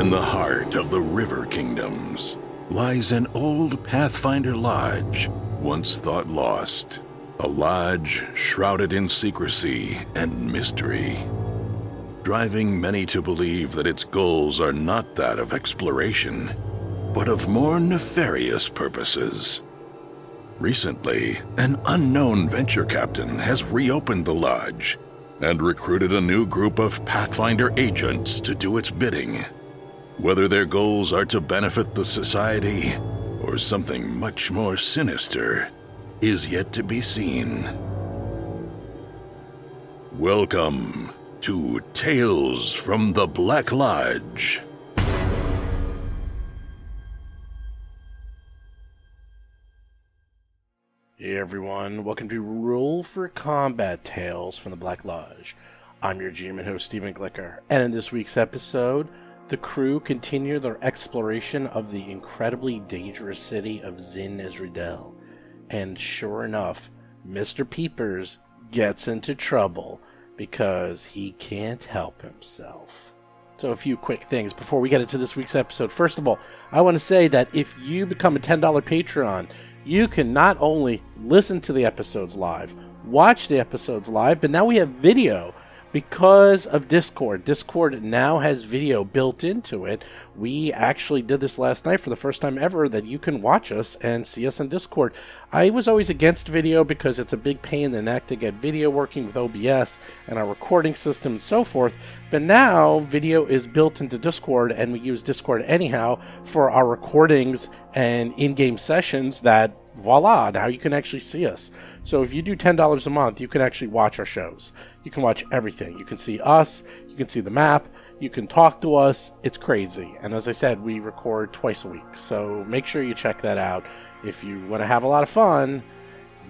in the heart of the River Kingdoms lies an old Pathfinder lodge, once thought lost. A lodge shrouded in secrecy and mystery, driving many to believe that its goals are not that of exploration, but of more nefarious purposes. Recently, an unknown venture captain has reopened the lodge and recruited a new group of Pathfinder agents to do its bidding. Whether their goals are to benefit the society or something much more sinister is yet to be seen. Welcome to Tales from the Black Lodge. Hey everyone, welcome to Roll for Combat Tales from the Black Lodge. I'm your GM and host, Stephen Glicker, and in this week's episode, the crew continue their exploration of the incredibly dangerous city of Xin-Edasseril. And sure enough, Mr. Peepers gets into trouble because he can't help himself. So a few quick things before we get into this week's episode. First of all, I want to say that if you become a $10 Patreon, you can not only listen to the episodes live, watch the episodes live, but now we have video because of Discord. Discord now has video built into it. We actually did this last night for the first time ever, that you can watch us and see us on Discord. I was always against video because it's a big pain in the neck to get video working with OBS and our recording system and so forth. But now video is built into Discord, and we use Discord anyhow for our recordings and in-game sessions that, voila, now you can actually see us. So if you do $10 a month, you can actually watch our shows. You can watch everything. You can see us, you can see the map, you can talk to us. It's crazy. And as I said, we record twice a week. So make sure you check that out. If you want to have a lot of fun,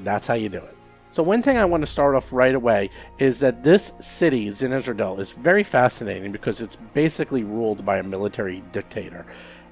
that's how you do it. So one thing I want to start off right away is that this city, Xin-Edasseril, is very fascinating because it's basically ruled by a military dictator.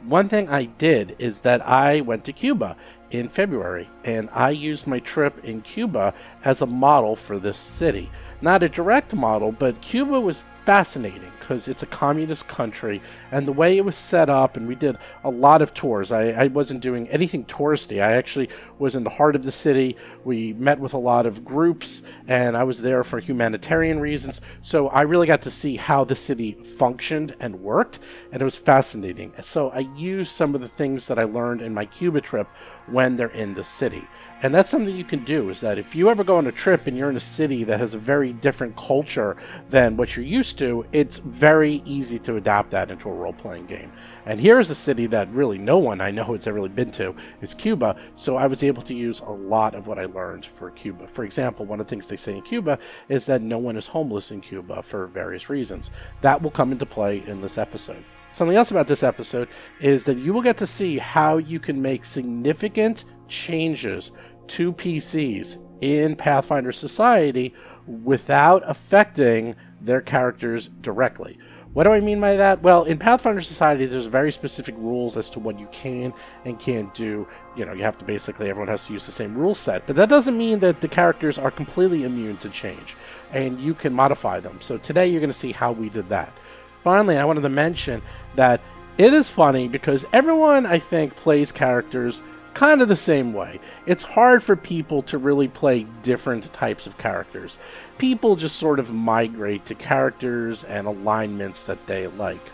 One thing I did is that I went to Cuba in February, and I used my trip in Cuba as a model for this city. Not a direct model, but Cuba was fascinating because it's a communist country, and the way it was set up, and we did a lot of tours. I wasn't doing anything touristy. I actually was in the heart of the city. We met with a lot of groups, and I was there for humanitarian reasons, so I really got to see how the city functioned and worked, and it was fascinating. So I used some of the things that I learned in my Cuba trip when they're in the city. And that's something you can do, is that if you ever go on a trip and you're in a city that has a very different culture than what you're used to, it's very easy to adapt that into a role-playing game. And here's a city that really no one I know has ever really been to, is Cuba, so I was able to use a lot of what I learned for Cuba. For example, one of the things they say in Cuba is that no one is homeless in Cuba for various reasons. That will come into play in this episode. Something else about this episode is that you will get to see how you can make significant changes to PCs in Pathfinder Society without affecting their characters directly. What do I mean by that? Well, in Pathfinder Society, there's very specific rules as to what you can and can't do. You know, you have to basically, everyone has to use the same rule set. But that doesn't mean that the characters are completely immune to change, and you can modify them. So today you're going to see how we did that. Finally, I wanted to mention that it is funny because everyone, I think, plays characters kind of the same way. It's hard for people to really play different types of characters. People just sort of migrate to characters and alignments that they like.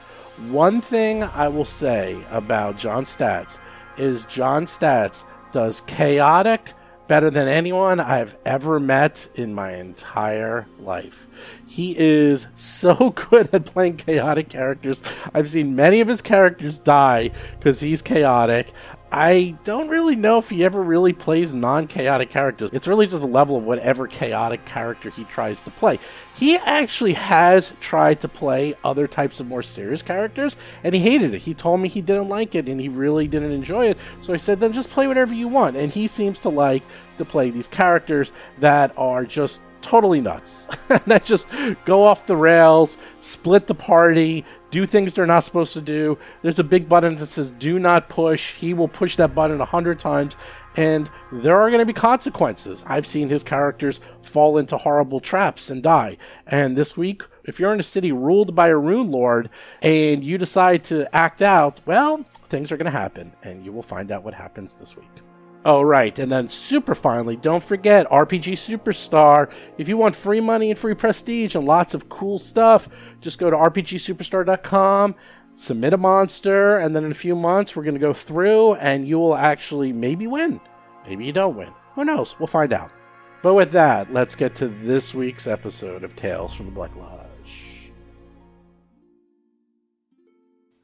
One thing I will say about John Statz is John Statz does chaotic better than anyone I've ever met in my entire life. He is so good at playing chaotic characters. I've seen many of his characters die because he's chaotic. I don't really know if he ever really plays non-chaotic characters. It's really just a level of whatever chaotic character he tries to play. He actually has tried to play other types of more serious characters, and he hated it. He told me he didn't like it, and he really didn't enjoy it. So I said, then just play whatever you want. And he seems to like to play these characters that are just totally nuts. That just go off the rails, split the party, do things they're not supposed to do. There's a big button that says do not push. He will push that button 100 times, and there are going to be consequences. I've seen his characters fall into horrible traps and die. And this week, if you're in a city ruled by a rune lord and you decide to act out, well, things are going to happen, and you will find out what happens this week. Oh, right, and then super finally, don't forget RPG Superstar. If you want free money and free prestige and lots of cool stuff, just go to rpgsuperstar.com, submit a monster, and then in a few months we're going to go through and you will actually maybe win. Maybe you don't win. Who knows? We'll find out. But with that, let's get to this week's episode of Tales from the Black Lodge.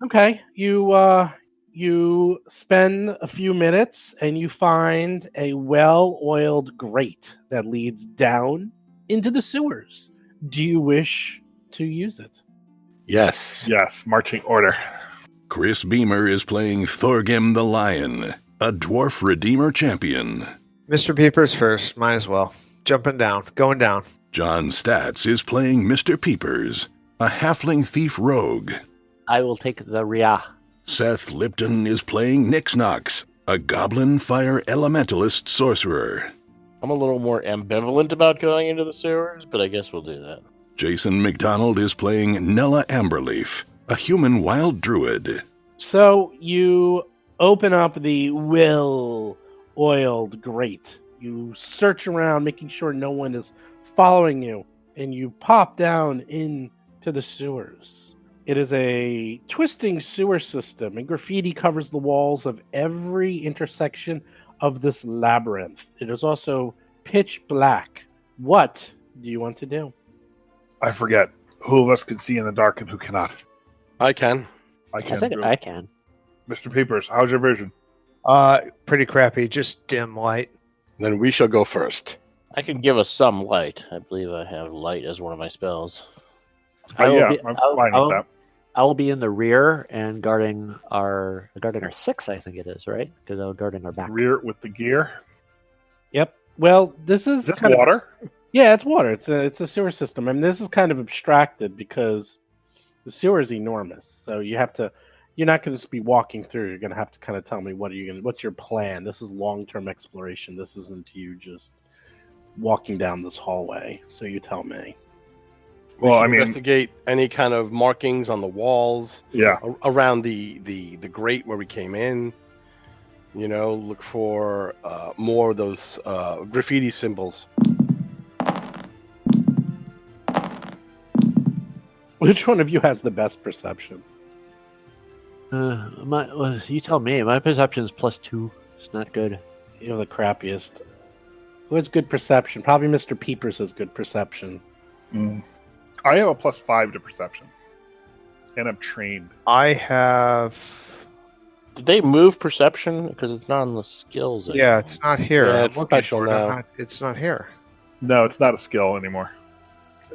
Okay, you spend a few minutes and you find a well-oiled grate that leads down into the sewers. Do you wish to use it? Yes. Yes, marching order. Chris Beamer is playing Thorgrim the Lion, a dwarf redeemer champion. Mr. Peeper's first, might as well. Jumping down, going down. John Statz is playing Mr. Peepers, a halfling thief rogue. I will take the Ria. Seth Lipton is playing Nixnox, a goblin fire elementalist sorcerer. I'm a little more ambivalent about going into the sewers, but I guess we'll do that. Jason McDonald is playing Nella Amberleaf, a human wild druid. So you open up the well-oiled grate. You search around, making sure no one is following you, and you pop down into the sewers. It is a twisting sewer system, and graffiti covers the walls of every intersection of this labyrinth. It is also pitch black. What do you want to do? I forget who of us can see in the dark and who cannot. I can. I think I can. Mr. Peepers, how's your vision? Pretty crappy, just dim light. Then we shall go first. I can give us some light. I believe I have light as one of my spells. I'm fine with that. I will be in the rear and guarding our 6, I think it is, right? Because I'm guarding our back. Rear with the gear. Yep. Well, this is Is this kind water? Yeah, it's water. It's a sewer system. I mean, this is kind of abstracted because the sewer is enormous. So you're not going to just be walking through. You're going to have to kind of tell me what's your plan. This is long-term exploration. This isn't you just walking down this hallway. So you tell me. Well, I mean, investigate any kind of markings on the walls. Yeah. Around the grate where we came in. You know, look for more of those graffiti symbols. Which one of you has the best perception? You tell me. My perception is +2. It's not good. You're the crappiest. Who has good perception? Probably Mr. Peepers has good perception. I have a +5 to perception. And I'm trained. I have... Did they move perception? Because it's not on the skills anymore. Yeah, it's not here. Yeah, I'm it's looking special for it. now. It's not here. No, it's not a skill anymore.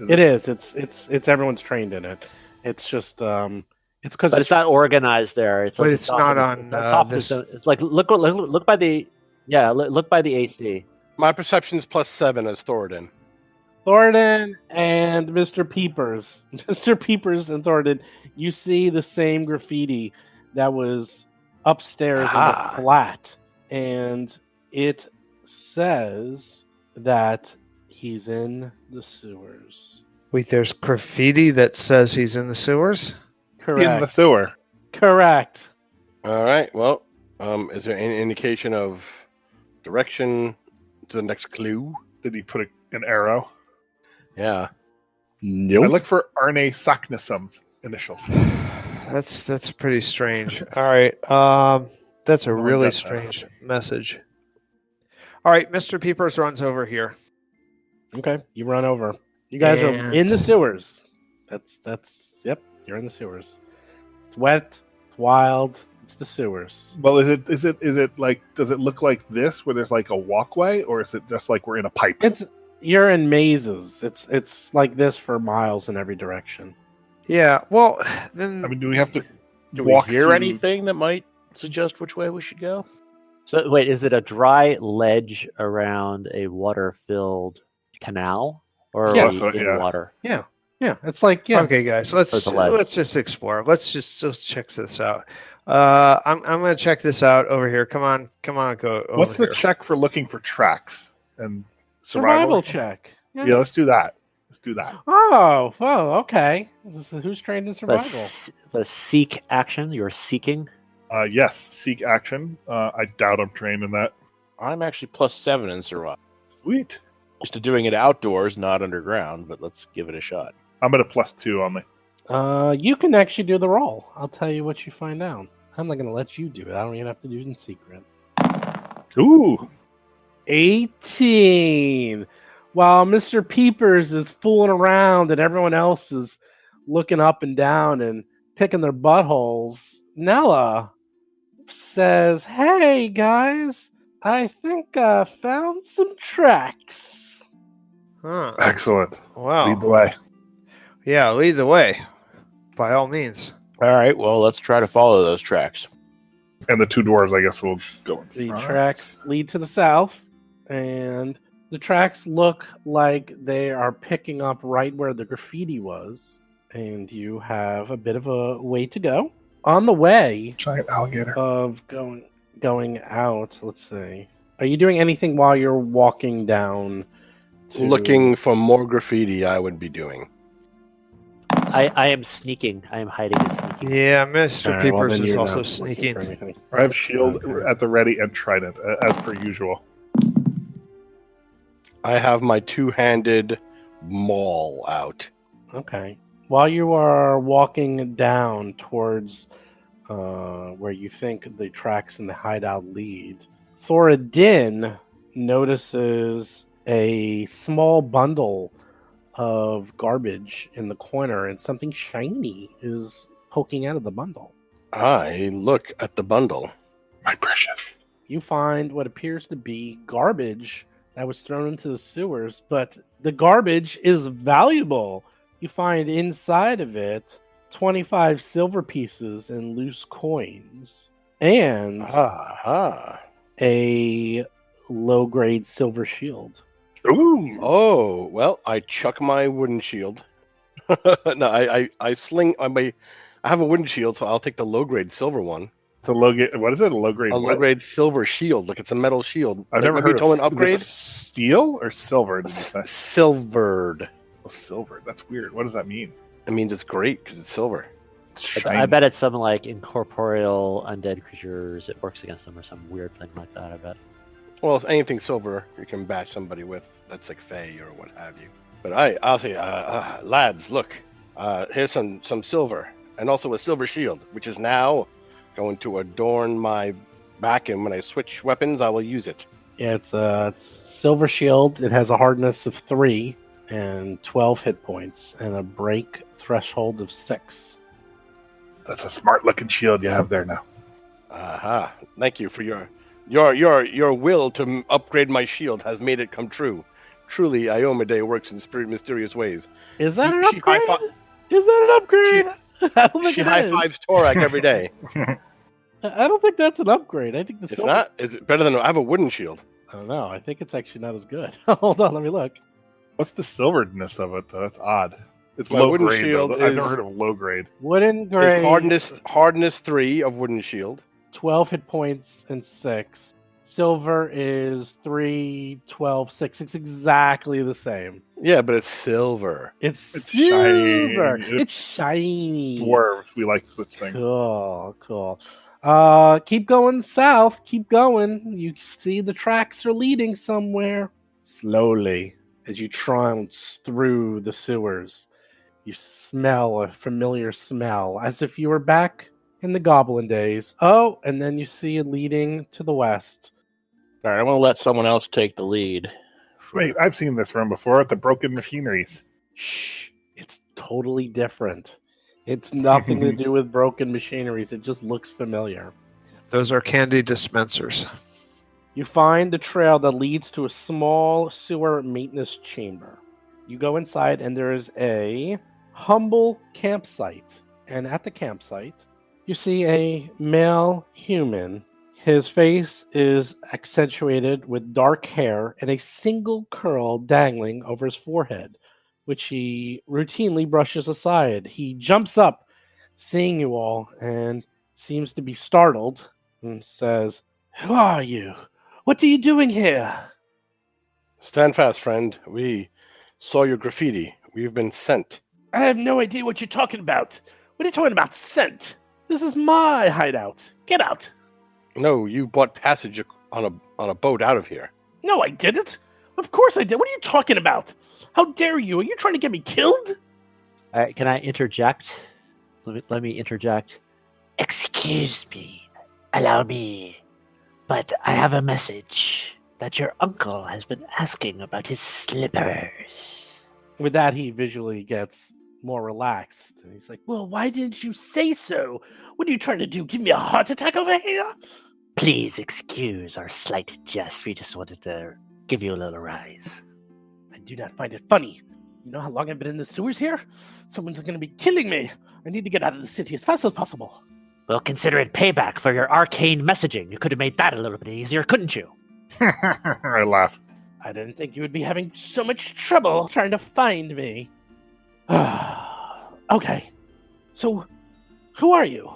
It is. It's everyone's trained in it. It's just it's because But it's not organized there. It's But like it's not on this. It's like look by the look by the AC. My perception's +7 as Thoradin. Thoradin and Mr. Peepers. Mr. Peepers and Thoradin, you see the same graffiti that was upstairs in the flat. And it says that he's in the sewers. Wait, there's graffiti that says he's in the sewers? Correct. In the sewer. Correct. All right. Well, is there any indication of direction to the next clue? Did he put an arrow? Yeah. Nope. I look for Arne Saknusum's initials. That's pretty strange. All right. That's a really strange message. All right, Mr. Peepers runs over here. Okay, you run over. You guys are in the sewers. Yep, you're in the sewers. It's wet, it's wild, it's the sewers. Well, is it like, does it look like this where there's like a walkway, or is it just like we're in a pipe? You're in mazes. It's like this for miles in every direction. Yeah, well, then... I mean, do we have to Do walk we hear through... anything that might suggest which way we should go? So wait, is it a dry ledge around a water-filled canal, or are we in water? Yeah, it's like Okay, guys, let's just explore. Let's check this out. I'm gonna check this out over here. Come on, go. What's the here. check for looking for tracks and survival check. Yeah, let's do that. do that. Oh, okay. Who's trained in survival? The seek action. You're seeking. Yes, seek action. I doubt I'm trained in that. I'm actually +7 in survival. Sweet. Used to doing it outdoors, not underground, but let's give it a shot. I'm at a +2 only. You can actually do the roll. I'll tell you what you find out. I'm not going to let you do it. I don't even have to do it in secret. Ooh. 18. While Mr. Peepers is fooling around and everyone else is looking up and down and picking their buttholes, Nella says, "Hey, guys, I think I found some tracks." Huh. Excellent. Wow. Lead the way. Yeah, lead the way. By all means. All right, well, let's try to follow those tracks. And the two dwarves, I guess, will go in The front. tracks lead to the south, and the tracks look like they are picking up right where the graffiti was, and you have a bit of a way to go. On the way Giant alligator. of going out, let's see. Are you doing anything while you're walking down? Looking for more graffiti, I would be doing. I am sneaking. I am hiding and sneaking. Yeah, Mr. All right, well, Peepers then is you're also not looking sneaking. for anything. I have shield Okay. at the ready and trident, as per usual. I have my two-handed maul out. Okay. While you are walking down towards where you think the tracks in the hideout lead, Thoradin notices a small bundle of garbage in the corner, and something shiny is poking out of the bundle. I look at the bundle. My precious. You find what appears to be garbage that was thrown into the sewers, but the garbage is valuable. You find inside of it 25 silver pieces and loose coins, and a low-grade silver shield. Ooh. Oh, well, I chuck my wooden shield. No, I sling. I have a wooden shield, so I'll take the low-grade silver one. It's a low grade. What is it? A low grade. A what? low-grade silver shield. Like it's a metal shield. I've Like, never maybe heard you told of an upgrade. Is this steel or silver? Did you say? Silvered. Oh, silver. That's weird. What does that mean? I mean, it's great because it's silver. It's I shiny. bet it's some like incorporeal undead creatures. It works against them or some weird thing like that. I bet. Well, if anything silver you can bash somebody with, that's like Fey or what have you. But I'll say, lads, look, here's some silver and also a silver shield, which is now going to adorn my back, and when I switch weapons, I will use it. Yeah, it's silver shield. It has a hardness of 3 and 12 hit points and a break threshold of 6. That's a smart looking shield you have there now. Aha! Thank you for your will to upgrade my shield has made it come true. Truly, Iomade works in mysterious ways. Is that an She upgrade? high-fi- Is that an upgrade? I don't think She it high is. fives Torak every day. I don't think that's an upgrade. I think the It's silver. not. Is it better than I have a wooden shield? I don't know. I think it's actually not as good. Hold on, let me look. What's the silveredness of it, though? That's odd. It's My low wooden grade. shield Though. I've is- never heard of low grade. Wooden grade, Is hardness 3 of wooden shield. 12 hit points and 6. Silver is 3, 12, 6. It's exactly the same. Yeah, but it's silver. It's shiny. silver. It's shiny. Dwarves, we like such things. Cool. Keep going south. Keep going. You see the tracks are leading somewhere. Slowly, as you trounce through the sewers, you smell a familiar smell, as if you were back in the Goblin days. Oh, and then you see it leading to the west. All right, I want to let someone else take the lead. Wait, I've seen this room before at the Broken Machineries. Shh, it's totally different. It's nothing to do with broken machineries. It just looks familiar. Those are candy dispensers. You find the trail that leads to a small sewer maintenance chamber. You go inside, and there is a humble campsite. And at the campsite, you see a male human. His face is accentuated with dark hair and a single curl dangling over his forehead, which he routinely brushes aside. He jumps up, seeing you all, and seems to be startled, and says, "Who are you? What are you doing here?" Stand fast, friend. We saw your graffiti. We've been sent. I have no idea what you're talking about. What are you talking about, sent? This is my hideout. Get out. No, you bought passage on a boat out of here. No, I didn't. Of course I did. What are you talking about? How dare you? Are you trying to get me killed? All right, can I interject? Let me interject. Excuse me. Allow me. But I have a message that your uncle has been asking about his slippers. With that, he visually gets more relaxed. And he's like, well, why didn't you say so? What are you trying to do? Give me a heart attack over here? Please excuse our slight jest. We just wanted to give you a little rise. I do not find it funny. You know how long I've been in the sewers here? Someone's going to be killing me. I need to get out of the city as fast as possible. Well, consider it payback for your arcane messaging. You could have made that a little bit easier, couldn't you? I laugh. I didn't think you would be having so much trouble trying to find me. Okay. So, who are you?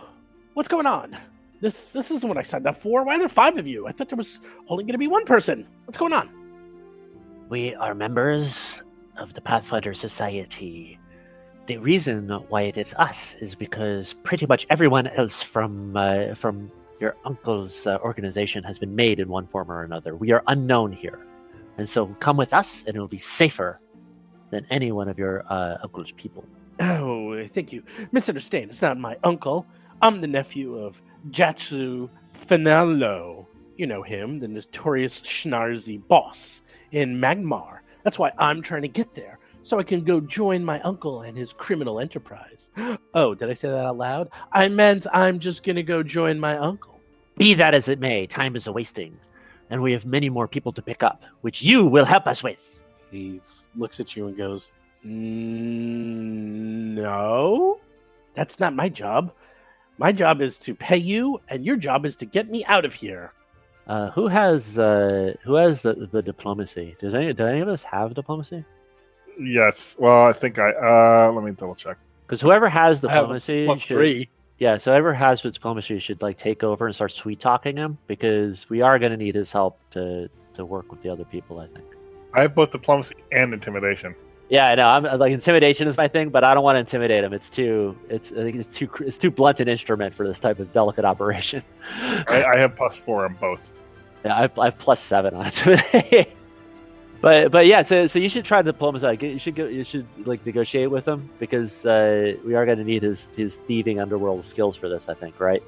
What's going on? This isn't what I signed up for. Why are there 5 of you? I thought there was only going to be 1 person. What's going on? We are members of the Pathfinder Society. The reason why it is us is because pretty much everyone else from your uncle's organization has been made in one form or another. We are unknown here. And so come with us, and it will be safer than any one of your uncle's people. Oh, thank you. Misunderstand. It's not my uncle. I'm the nephew of Jatsu Finello. You know him, the notorious Schnarzy boss in Magmar. That's why I'm trying to get there, so I can go join my uncle and his criminal enterprise. Oh, did I say that out loud? I meant I'm just going to go join my uncle. Be that as it may, time is a-wasting, and we have many more people to pick up, which you will help us with. He looks at you and goes, no, that's not my job. My job is to pay you, and your job is to get me out of here. Who has the diplomacy? Do any of us have diplomacy? Yes. Well, I think let me double check. Because whoever has diplomacy, +3. Yeah, so whoever has diplomacy should take over and start sweet talking him, because we are going to need his help to work with the other people, I think. I have both diplomacy and intimidation. Yeah, I know. I'm intimidation is my thing, but I don't want to intimidate him. It's too blunt an instrument for this type of delicate operation. I have +4 on both. Yeah, I have +7 on intimidate. But yeah, so you should try diplomacy. You should negotiate with him, because we are going to need his thieving underworld skills for this, I think, right?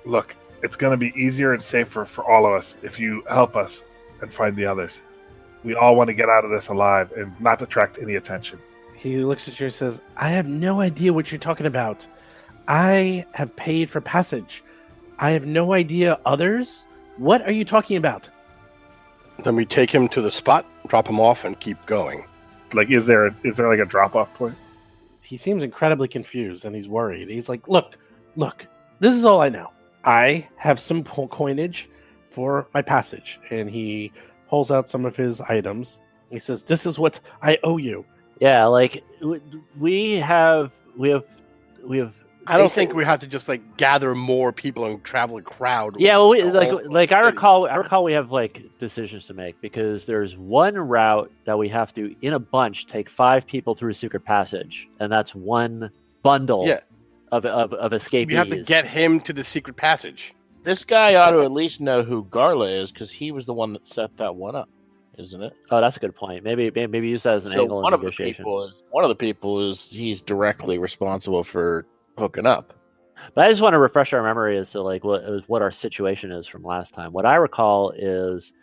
Look, it's going to be easier and safer for all of us if you help us and find the others. We all want to get out of this alive and not attract any attention. He looks at you and says, I have no idea what you're talking about. I have paid for passage. I have no idea others. What are you talking about? Then we take him to the spot, drop him off, and keep going. Is there a drop-off point? He seems incredibly confused, and he's worried. He's like, look, this is all I know. I have some coinage for my passage. And he pulls out some of his items. He says, this is what I owe you. Yeah, we have I don't think we have to just gather more people and travel a crowd. Yeah, well, I recall we have decisions to make, because there's one route that we have to, in a bunch, take 5 people through a secret passage, and that's one bundle of escapees. We have to get him to the secret passage. This guy ought to at least know who Garla is, because he was the one that set that one up, isn't it? Oh, that's a good point. Maybe use that as an angle in negotiation. One of the people is he's directly responsible for hooking up. But I just want to refresh our memory as to what our situation is from last time. What I recall is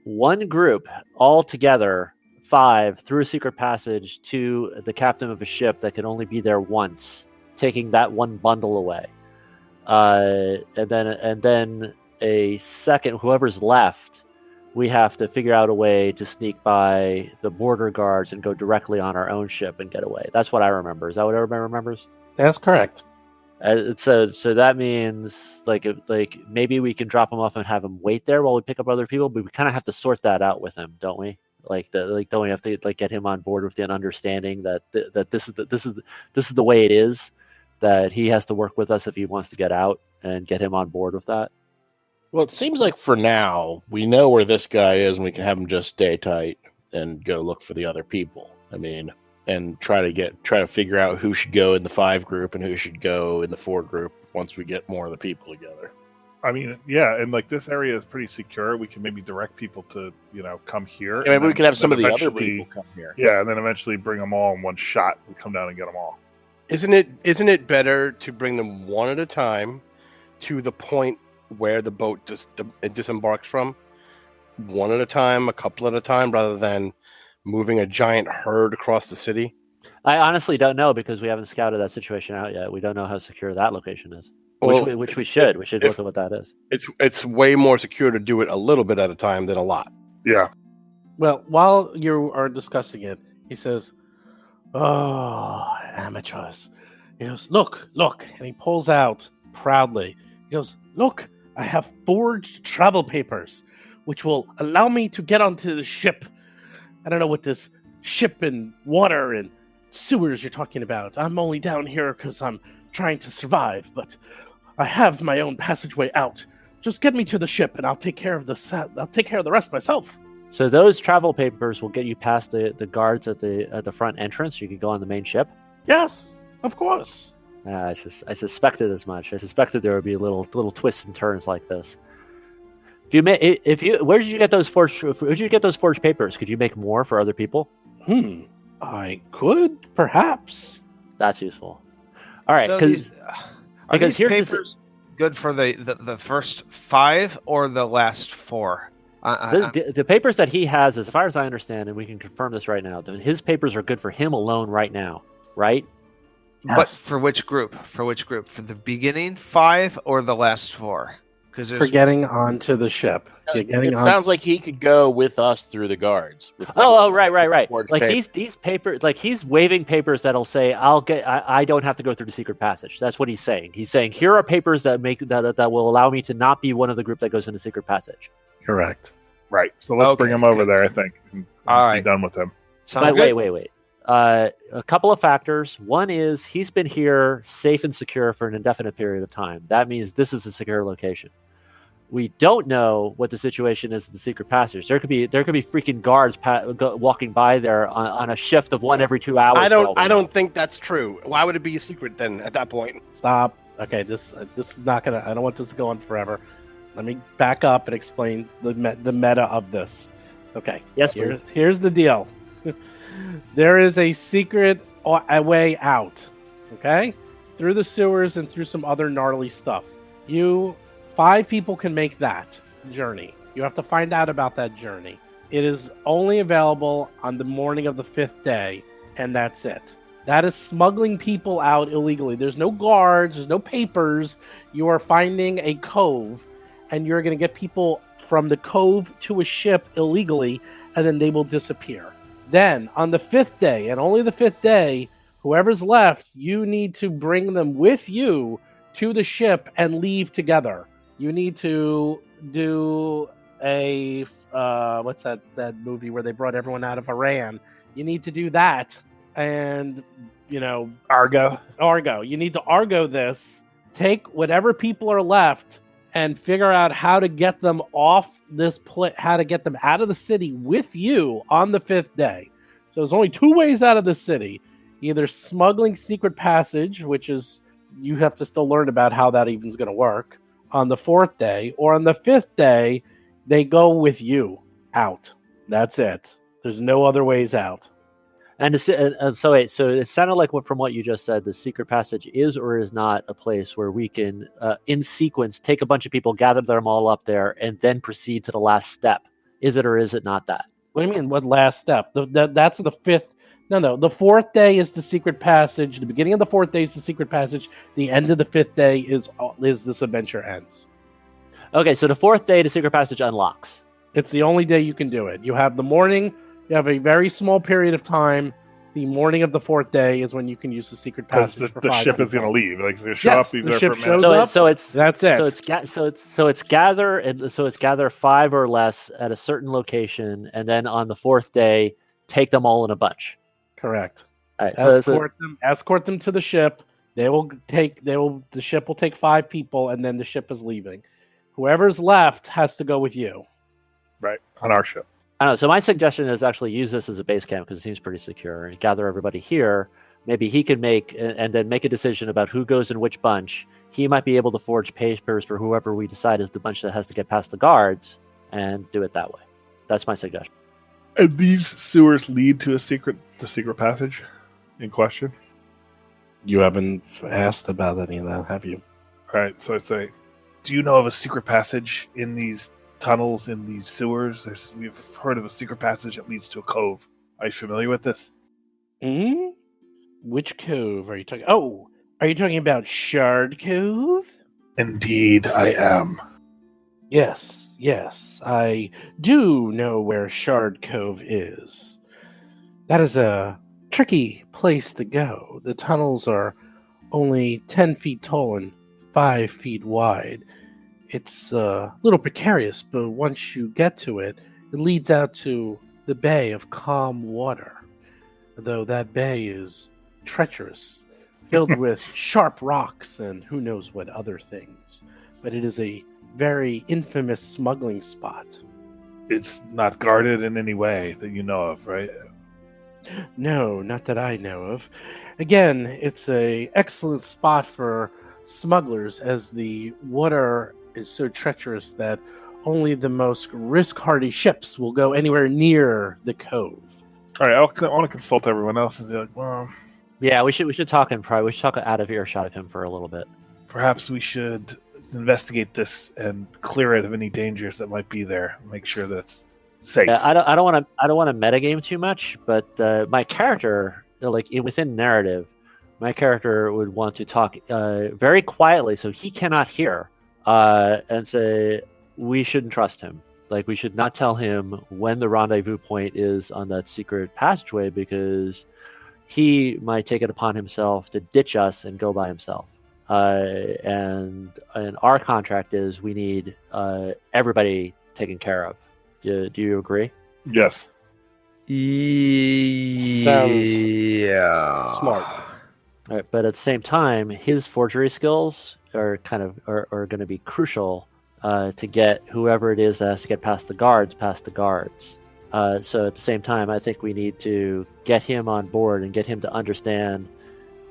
one group all together, 5 through a secret passage to the captain of a ship that could only be there once, taking that one bundle away. And then a second, whoever's left, we have to figure out a way to sneak by the border guards and go directly on our own ship and get away. That's what I remember. Is that what everybody remembers? That's correct. So that means maybe we can drop him off and have him wait there while we pick up other people, but we kind of have to sort that out with him, don't we? Don't we have to get him on board with an understanding that this is the way it is, that he has to work with us if he wants to get out, and get him on board with that? Well, it seems like for now, we know where this guy is, and we can have him just stay tight and go look for the other people. I mean, and try to figure out who should go in the 5 group and who should go in the 4 group once we get more of the people together. I mean, yeah, and like this area is pretty secure. We can maybe direct people to, come here. Yeah, maybe we could have some of the other eventually- people come here. Yeah, and then eventually bring them all in one shot. We come down and get them all. Isn't it better to bring them one at a time to the point where the boat disembarks from? One at a time, a couple at a time, rather than moving a giant herd across the city? I honestly don't know because we haven't scouted that situation out yet. We don't know how secure that location is. Well, Which we should. We should look at what that is. It's way more secure to do it a little bit at a time than a lot. Yeah. Well, while you are discussing it, he says, "Oh, amateurs." He goes, "Look," and he pulls out proudly. He goes, "Look, I have forged travel papers, which will allow me to get onto the ship. I don't know what this ship and water and sewers you're talking about. I'm only down here because I'm trying to survive, but I have my own passageway out. Just get me to the ship, and I'll take care of the rest myself." So those travel papers will get you past the guards at the front entrance. You can go on the main ship. Yes, of course. I suspected as much. I suspected there would be little twists and turns like this. Where did you get those forged papers? Could you make more for other people? I could, perhaps. That's useful. All right, So because are these here's papers good for the first 5 or the last 4? the papers that he has, as far as I understand, and we can confirm this right now, his papers are good for him alone right now, right? But for which group? For the beginning 5 or the last 4? Because For getting onto the ship. It sounds like he could go with us through the guards. Right. Forged Like papers. these papers, like he's waving papers that'll say, I don't have to go through the secret passage. That's what he's saying. He's saying, here are papers that will allow me to not be one of the group that goes into secret passage. Correct. Right. So let's bring him over there, I think. And All right. be done with him. Sounds Wait. good. A couple of factors. One is he's been here safe and secure for an indefinite period of time. That means this is a secure location. We don't know what the situation is at the secret passage. There could be freaking guards walking by there on a shift of 1 every 2 hours. I don't think that's true. Why would it be a secret then at that point? Stop. Okay, this is not gonna. I don't want this to go on forever. Let me back up and explain the meta of this. Okay. Yes, please. Here's the deal. There is a secret way out. Okay, through the sewers and through some other gnarly stuff. 5 people can make that journey. You have to find out about that journey. It is only available on the morning of the 5th day, and that's it. That is smuggling people out illegally. There's no guards, there's no papers. You are finding a cove, and you're going to get people from the cove to a ship illegally, and then they will disappear. Then, on the 5th day, and only the 5th day, whoever's left, you need to bring them with you to the ship and leave together. You need to do a what's that movie where they brought everyone out of Iran? You need to do that, and Argo. You need to Argo this. Take whatever people are left and figure out how to get them off this how to get them out of the city with you on the 5th day. So there's only 2 ways out of the city: either smuggling secret passage, which is you have to still learn about how that even is going to work on the 4th day, or on the 5th day, they go with you out. That's it. There's no other ways out. So it sounded like from what you just said, the secret passage is or is not a place where we can, in sequence, take a bunch of people, gather them all up there, and then proceed to the last step. Is it or is it not that? What do you mean? What last step? That's the 5th. No. The 4th day is the secret passage. The beginning of the 4th day is the secret passage. The end of the 5th day is this adventure ends. Okay, so the 4th day, the secret passage unlocks. It's the only day you can do it. You have the morning. You have a very small period of time. The morning of the 4th day is when you can use the secret Because passage. the ship is going to leave. Like they show up, these the are ship for shows minutes. up. So it's that's it. So it's gather 5 or less at a certain location, and then on the 4th day, take them all in a bunch. Correct. All right, escort them to the ship. The ship will take 5 people, and then the ship is leaving. Whoever's left has to go with you. Right, on our ship. I don't know. So my suggestion is actually use this as a base camp because it seems pretty secure, and gather everybody here. Maybe he can make and then make a decision about who goes in which bunch. He might be able to forge papers for whoever we decide is the bunch that has to get past the guards, and do it that way. That's my suggestion. And these sewers lead to the secret passage in question. You haven't asked about any of that, have you? All right, so I say, do you know of a secret passage in these tunnels, in these sewers? We've heard of a secret passage that leads to a cove. Are you familiar with this? Hmm? Which cove are you talking? Oh, are you talking about Shard Cove? Indeed, I am. Yes, I do know where Shard Cove is. That is a tricky place to go. The tunnels are only 10 feet tall and 5 feet wide. It's a little precarious, but once you get to it, it leads out to the bay of calm water. Though that bay is treacherous, filled with sharp rocks and who knows what other things. But it is a very infamous smuggling spot. It's not guarded in any way that you know of, right? No, not that I know of. Again, it's a excellent spot for smugglers, as the water is so treacherous that only the most risk-hardy ships will go anywhere near the cove. All right, I want to consult everyone else and be like, well, Yeah, we should talk out of earshot of him for a little bit. perhaps we should investigate this and clear it of any dangers that might be there. Make sure that it's safe. Yeah, I don't want to metagame too much, but my character, within narrative, my character would want to talk very quietly so he cannot hear, and say we shouldn't trust him. Like, we should not tell him when the rendezvous point is on that secret passageway, because he might take it upon himself to ditch us and go by himself. And our contract is we need everybody taken care of. Do you agree? Yes. Sounds smart. All right, but at the same time, his forgery skills are going to be crucial to get whoever it is that has to get past the guards. So at the same time, I think we need to get him on board and get him to understand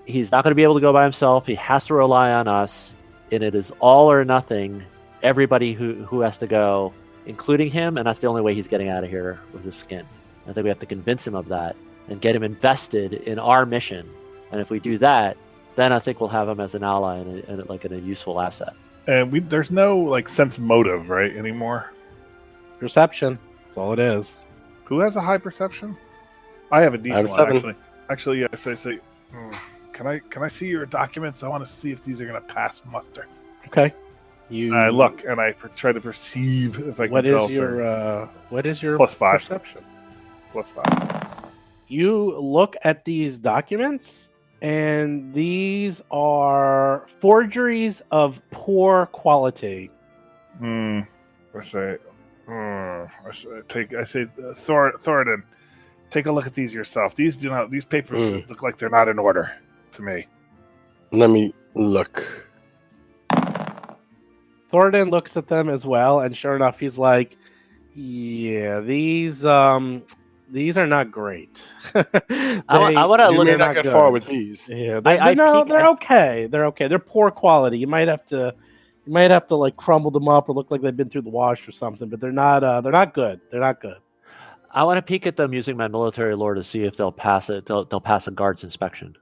he's not going to be able to go by himself. He has to rely on us, and it is all or nothing. Everybody who has to go, including him, and that's the only way he's getting out of here with his skin. I think we have to convince him of that and get him invested in our mission. And if we do that, then I think we'll have him as an ally and a useful asset. And there's no sense motive, right, anymore. Perception. That's all it is. Who has a high perception? I have a decent I have one, 7. Actually, yeah. Say, can I see your documents? I want to see if these are going to pass muster. Okay. I look and I try to perceive if I can tell. What is your +5. perception? +5. You look at these documents, and these are forgeries of poor quality. I say, Thoradin, take a look at these yourself. These papers look like they're not in order to me. Let me look. Thoradin looks at them as well, and sure enough, he's like, "Yeah, these are not great." I want to look You're at not get far with these. Yeah, they're okay. They're okay. They're poor quality. You might have to crumble them up or look like they've been through the wash or something. But they're not good. They're not good. I want to peek at them using my military lore to see if they'll pass it. They'll pass a guard's inspection.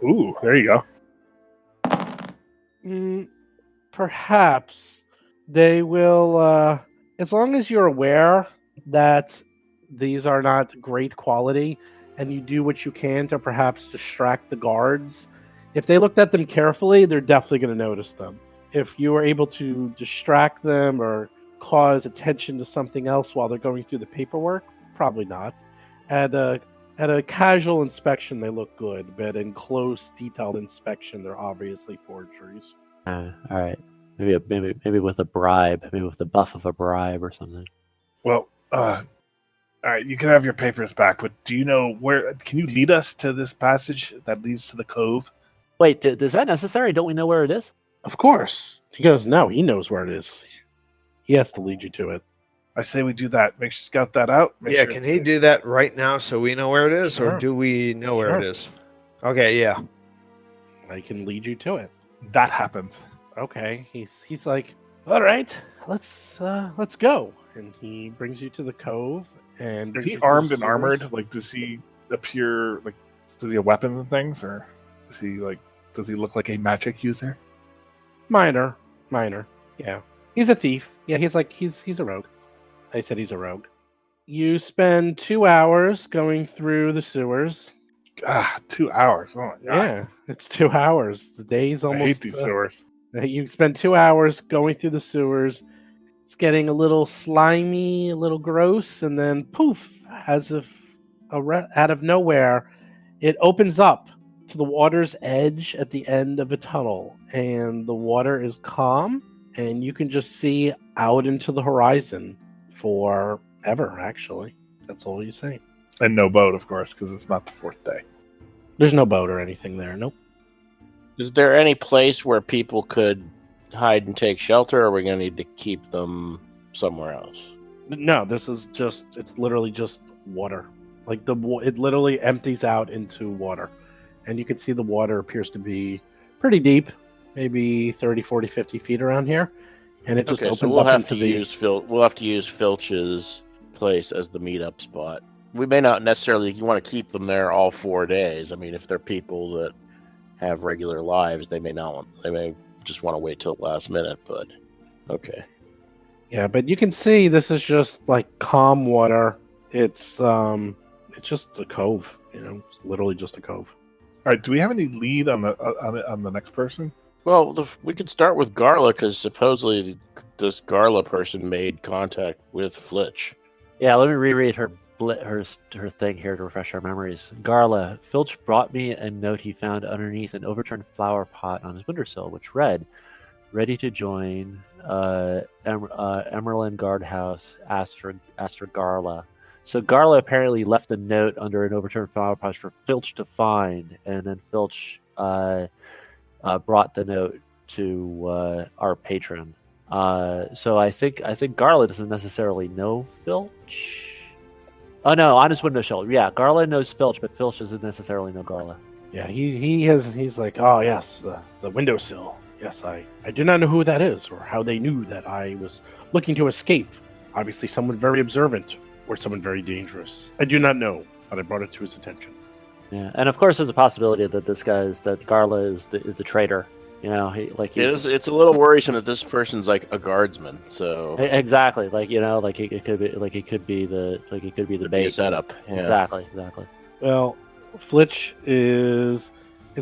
Ooh, there you go. Perhaps they will, as long as you're aware that these are not great quality and you do what you can to perhaps distract the guards. If they looked at them carefully, they're definitely going to notice them. If you are able to distract them or cause attention to something else while they're going through the paperwork, probably not. At a casual inspection, they look good, but in close, detailed inspection, they're obviously forgeries. All right, maybe with a bribe, maybe with the buff of a bribe or something. Well, all right, you can have your papers back, but do you know where? Can you lead us to this passage that leads to the cove? Wait, is that necessary? Don't we know where it is? Of course. He goes, no, he knows where it is. He has to lead you to it. I say we do that. Scout that out. Can he do that right now so we know where it is, Sure. or do we know where Sure. it is? Okay, yeah. I can lead you to it. That happens. Okay. He's like, all right, let's go. And he brings you to the cove. And Is brings he you to the armed and sewers. armored? Like, does he appear like? Does he have weapons and things, or does he look like a magic user? Minor. Yeah. He's a thief. Yeah, he's a rogue. I said he's a rogue. You spend 2 hours going through the sewers. 2 hours. Oh my god. Yeah, it's 2 hours. The day's almost. I hate these sewers. You spend 2 hours going through the sewers. It's getting a little slimy, a little gross, and then poof, as if out of nowhere, it opens up to the water's edge at the end of a tunnel, and the water is calm, and you can just see out into the horizon forever. Actually, that's all you see. And no boat, of course, because it's not the 4th day. There's no boat or anything there. Nope. Is there any place where people could hide and take shelter, or are we going to need to keep them somewhere else? No, it's literally just water. Like it literally empties out into water. And you can see the water appears to be pretty deep, maybe 30, 40, 50 feet around here. And it just opens we'll up have into to we'll have to use Filch's place as the meetup spot. We may not necessarily want to keep them there all 4 days. I mean, if they're people that have regular lives, they may just want to wait till the last minute, but okay. Yeah, but you can see this is just like calm water. It's just a cove, it's literally just a cove. All right. Do we have any lead on the next person? Well, we could start with Garla, because supposedly this Garla person made contact with Flitch. Yeah, let me reread her thing here to refresh our memories. Garla, Filch brought me a note he found underneath an overturned flower pot on his windowsill, which read, "Ready to join. Emerald Guardhouse asked for Garla." So Garla apparently left a note under an overturned flower pot for Filch to find, and then Filch brought the note to our patron. So I think Garla doesn't necessarily know Filch. Oh no, on his windowsill. Yeah, Garla knows Filch, but Filch doesn't necessarily know Garla. Yeah, he's like, oh yes, the windowsill. Yes, I do not know who that is or how they knew that I was looking to escape. Obviously someone very observant or someone very dangerous. I do not know, but I brought it to his attention. Yeah, and of course there's a possibility that that Garla is the traitor. It's a little worrisome that this person's like a guardsman. So exactly, it could be the bait setup. Yeah. Exactly. Well, Flitch is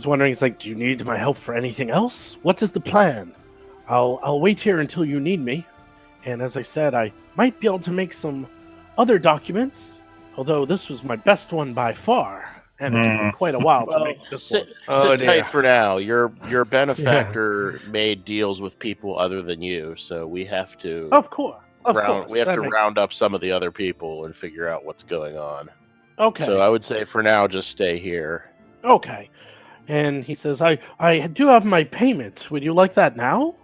wondering. It's like, do you need my help for anything else? What is the plan? I'll wait here until you need me. And as I said, I might be able to make some other documents. Although this was my best one by far. And it took me quite a while to make this one. Sit tight for now. Your benefactor made deals with people other than you, so we have to. Of course. We have to round up some of the other people and figure out what's going on. Okay. So I would say for now, just stay here. Okay. And he says, I do have my payment. Would you like that now?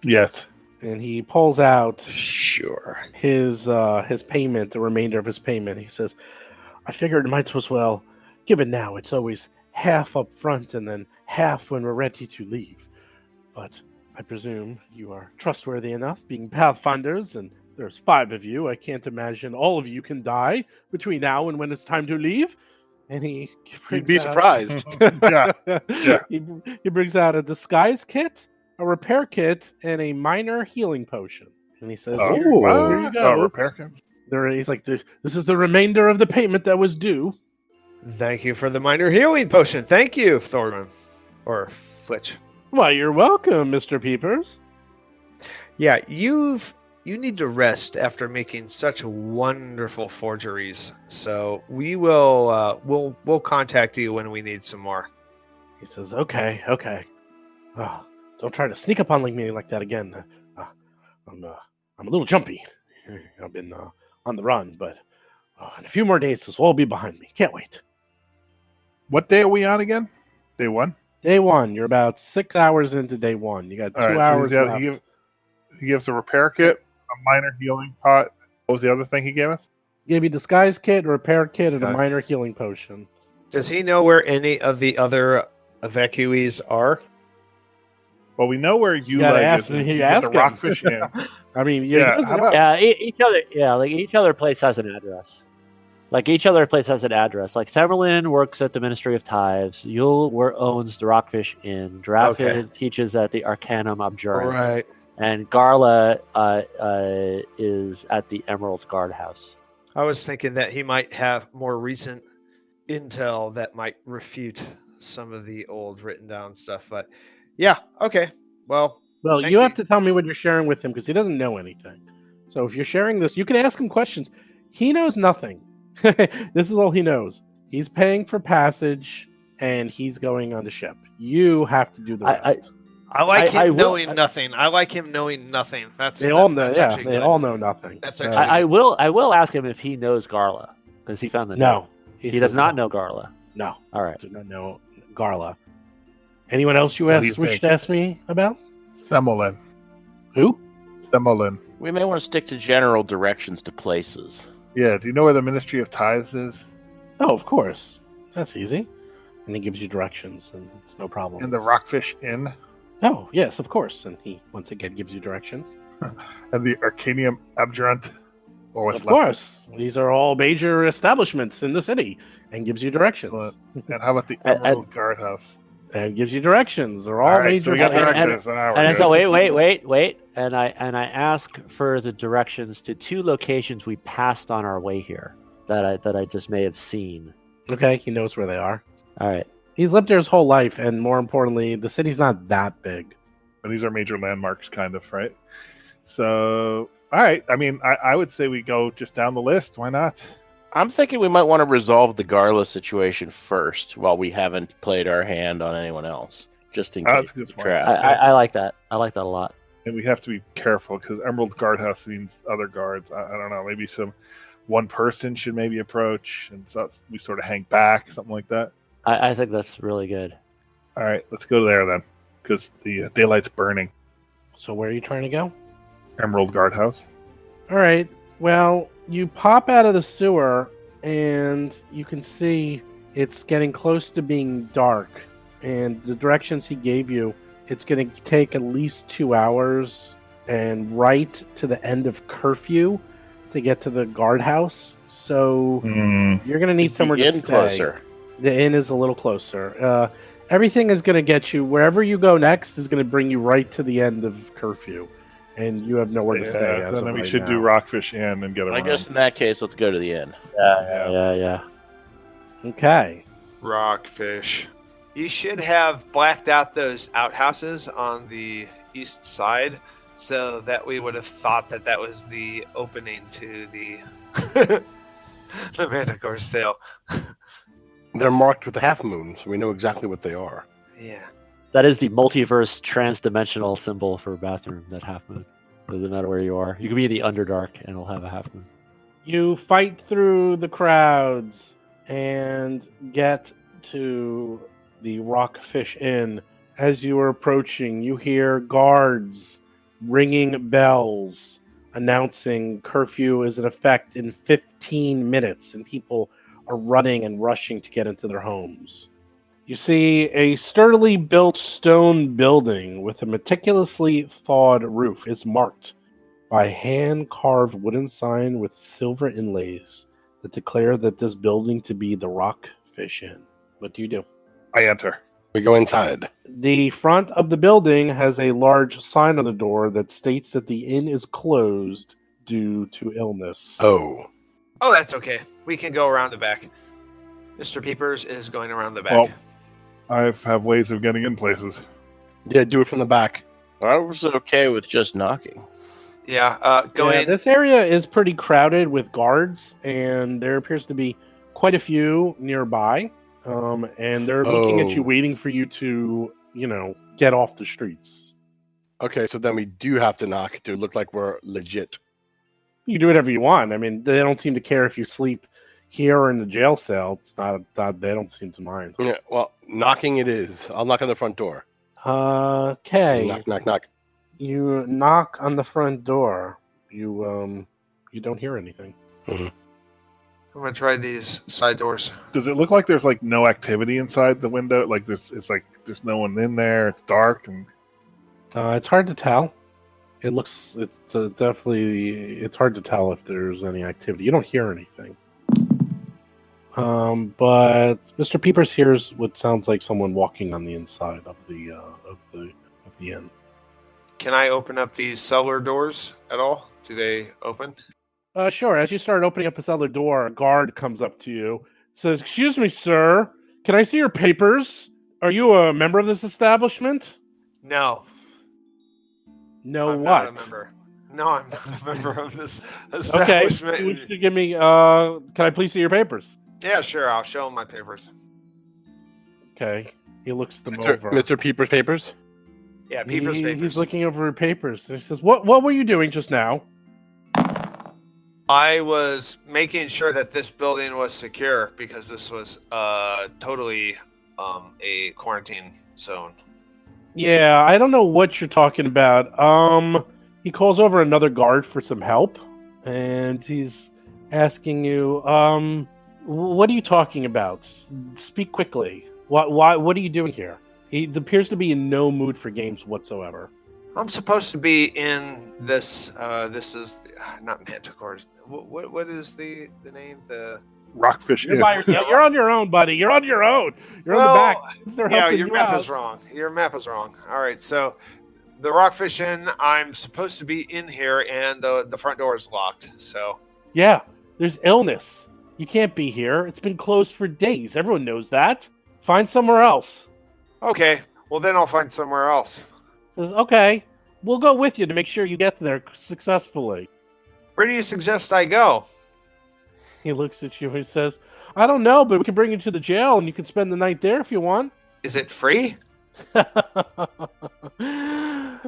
Yes. And he pulls out Sure. his payment, the remainder of his payment. He says, I figured it might as well. Given now, it's always half up front and then half when we're ready to leave. But I presume you are trustworthy enough, being Pathfinders, and there's 5 of you. I can't imagine all of you can die between now and when it's time to leave. And You'd be surprised. Yeah. He brings out a disguise kit, a repair kit, and a minor healing potion. And he says, here you go. Repair kit. He's like, this is the remainder of the payment that was due. Thank you for the minor healing potion. Thank you, Thorman. Or Flitch. Why, you're welcome, Mr. Peepers. Yeah, you need to rest after making such wonderful forgeries. So we will we'll contact you when we need some more. He says, okay. Don't try to sneak up on me like that again. I'm a little jumpy. I've been on the run, but in a few more days, this will all be behind me. Can't wait. What day are we on again? Day 1? Day 1. You're about 6 hours into day 1. You got 2 hours left. He gives a repair kit, a minor healing pot, What was the other thing he gave us? Give you disguise kit, repair kit, and a Disguise. minor healing potion. Does he know where any of the other evacuees are? Well, we know where you gotta like ask is. him. He's You at ask the him. Rockfish Inn. I mean, Yeah, how about- Yeah, each other place has an address. Like each other place has an address. Like Themerlin works at the Ministry of Tithes. Yule owns the Rockfish Inn. Drafid Okay. teaches at the Arcanum Abjurant. Right. And Garla is at the Emerald Guardhouse. I was thinking that he might have more recent intel that might refute some of the old written down stuff. But yeah, okay. Well, Well, Thank you you. have to tell me what you're sharing with him because he doesn't know anything. So if you're sharing this, you can ask him questions. He knows nothing. This is all he knows. He's paying for passage and he's going on the ship. You have to do the rest. I like him I will- knowing nothing. I like him knowing nothing. They all know. that's Yeah, actually they good. all know nothing. That's So- actually- I will ask him if he knows Garla because he found the note. no. He says does not no. know Garla. No, All right. do not know Garla. Anyone else you What do you wish think? to ask me about? Semolin. Who? Semolin. We may want to stick to general directions to places. Yeah, do you know where the Ministry of Tithes is? Oh, of course. That's easy. And he gives you directions, and it's no problem. In the Rockfish Inn? Oh, yes, of course. And he once again gives you directions. And the Arcanium Abjurant? Or what's Of left course. These are all major establishments in the city and gives you directions. Excellent. And how about the And- Emerald Guardhouse? And gives you directions. They're all All right, major. so we got and- directions. Now we're And good. so wait. And I ask for the directions to 2 locations we passed on our way here that I just may have seen. Okay, he knows where they are. All right. He's lived there his whole life, and more importantly, the city's not that big. And these are major landmarks, kind of, right? So, all right. I mean, I would say we go just down the list. Why not? I'm thinking we might want to resolve the Garla situation first while we haven't played our hand on anyone else, just in Oh, case that's a good it's a point. trap. I like that. I like that a lot. And we have to be careful because Emerald Guardhouse means other guards. I don't know. Maybe one person should maybe approach, and so we sort of hang back, something like that. I think that's really good. All right, let's go there then, because the daylight's burning. So where are you trying to go? Emerald Guardhouse. All right. Well, you pop out of the sewer, and you can see it's getting close to being dark. And the directions he gave you, it's going to take at least 2 hours and right to the end of curfew to get to the guardhouse. So you're going to need Is the somewhere to inn stay. closer? The inn is a little closer. Everything is going to get you wherever you go next is going to bring you right to the end of curfew, and you have nowhere to stay. As Then of we right should do now. Rockfish Inn and get I around. guess in that case, let's go to the inn. Yeah. Okay. Rockfish. You should have blacked out those outhouses on the east side so that we would have thought that that was the opening to the the Manticore's tail. They're marked with a half moon, so we know exactly what they are. Yeah. That is the multiverse trans-dimensional symbol for bathroom, that half moon. Doesn't matter where you are. You can be in the Underdark and it'll have a half moon. You fight through the crowds and get to the Rockfish Inn. As you are approaching, you hear guards ringing bells announcing curfew is in effect in 15 minutes, and people are running and rushing to get into their homes. You see a sturdily built stone building with a meticulously thawed roof is marked by a hand-carved wooden sign with silver inlays that declare that this building to be the Rockfish Inn. What do you do? I enter. We go inside. The front of the building has a large sign on the door that states that the inn is closed due to illness. Oh, Oh, that's okay. We can go around the back. Mr. Peepers is going around the back. Well, I have ways of getting in places. yeah, do it from the back. I was okay with just knocking. Go Yeah, in. this area is pretty crowded with guards, and there appears to be quite a few nearby. And they're looking at you, Oh. waiting for you to, get off the streets. Okay, so then we do have to knock to look like we're legit. You can do whatever you want. I mean, they don't seem to care if you sleep here or in the jail cell. It's not they don't seem to mind. Yeah, well, knocking it is. I'll knock on the front door. Okay. Knock, knock, knock. You knock on the front door. You You don't hear anything. I'm gonna try these side doors. Does it look like there's like no activity inside the window? Like there's no one in there. It's dark and It's hard to tell. It's definitely it's hard to tell if there's any activity. You don't hear anything. But Mr. Peepers hears what sounds like someone walking on the inside of the inn. Can I open up these cellar doors at all? Do they open? Sure. As you start opening up this other door, a guard comes up to you, says, "Excuse me, sir. Can I see your papers? Are you a member of this establishment?" No. No, I'm what? not a member. No, I'm not a member of this Okay. establishment. You should give me. Can I please see your papers? Yeah, sure. I'll show him my papers. Okay. He looks them Mr. over. Mr. Peeper's papers? Yeah, Peeper's papers. He's looking over her papers. He says, "What were you doing just now?" I was making sure that this building was secure because this was totally a quarantine zone. Yeah, I don't know what you're talking about. He calls over another guard for some help, and he's asking you, what are you talking about? Speak quickly. What are you doing here? He appears to be in no mood for games whatsoever. I'm supposed to be in this. This is not Manticore. What is the name? The Rockfish You're, Inn. by yourself. You're on your own, buddy. You're on your own. You're on the back. They're yeah, helping your you map out. is wrong. Your map is wrong. All right, so the Rockfish Inn. I'm supposed to be in here, and the front door is locked. So Yeah, there's illness. You can't be here. It's been closed for days. Everyone knows that. Find somewhere else. okay, well then I'll find somewhere else. Says, okay, we'll go with you to make sure you get there successfully. Where do you suggest I go? He looks at you and says, I don't know, but we can bring you to the jail and you can spend the night there if you want. Is it free?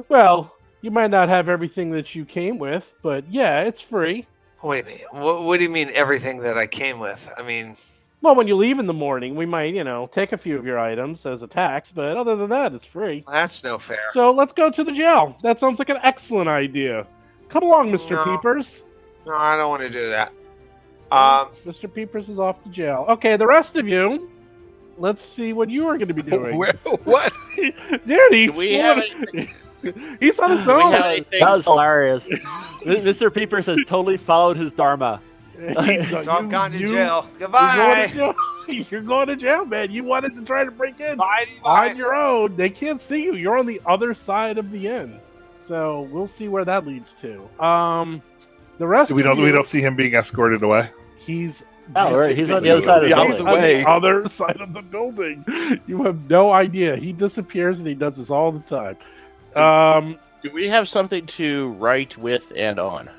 Well, you might not have everything that you came with, but yeah, it's free. Wait a minute. What do you mean everything that I came with? I mean, Well, when you leave in the morning, we might, take a few of your items as a tax, but other than that, it's free. that's no fair. So let's go to the jail. That sounds like an excellent idea. Come along, Mr. No. Peepers. No, I don't want to do that. Mr. Peepers is off to jail. Okay, the rest of you, let's see what you are going to be doing. What? Dude, he's, we have anything? he's on his Do we own. have anything? That was hilarious. Mr. Peepers has totally followed his dharma. So I've gone to jail. You're Goodbye. going to jail. You're going to jail, man. You wanted to try to break in Bye. on your own. They can't see you. You're on the other side of the inn. So we'll see where that leads to. The rest We of you, don't see him being escorted away. he's Oh, right. He's on the other side of the He's building. away. on the other side of the building. You have no idea. He disappears and he does this all the time. Do we have something to write with and on?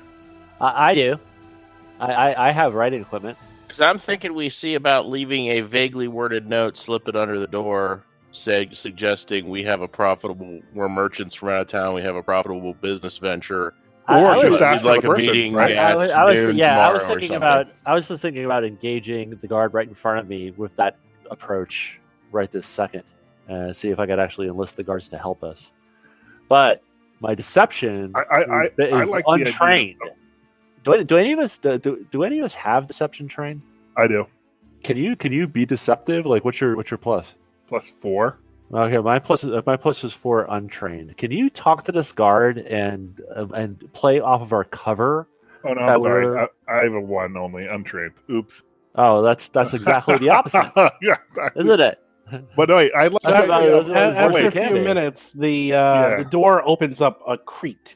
I do. I have writing equipment. Because I'm thinking we see about leaving a vaguely worded note, slip it under the door, suggesting we're merchants from out of town, we have a profitable business venture. Or I just was- ask we'd for like the a person, meeting right? at noon tomorrow I or was thinking something. just thinking about engaging the guard right in front of me with that approach right this second, and see if I could actually enlist the guards to help us. But my deception I is like the idea. untrained. Do any of us do any of us have deception trained? I do. Can you be deceptive? Like what's your plus? +4. Okay, my plus is 4 untrained. Can you talk to this guard and play off of our cover? Oh no, That I'm sorry. we're- I have a 1 only, untrained. Oops. Oh, that's exactly the opposite, Yeah, exactly. isn't it? But no, wait, I like That's that about- idea. that's about- After Wait, a can few be. minutes, the door opens up a creak.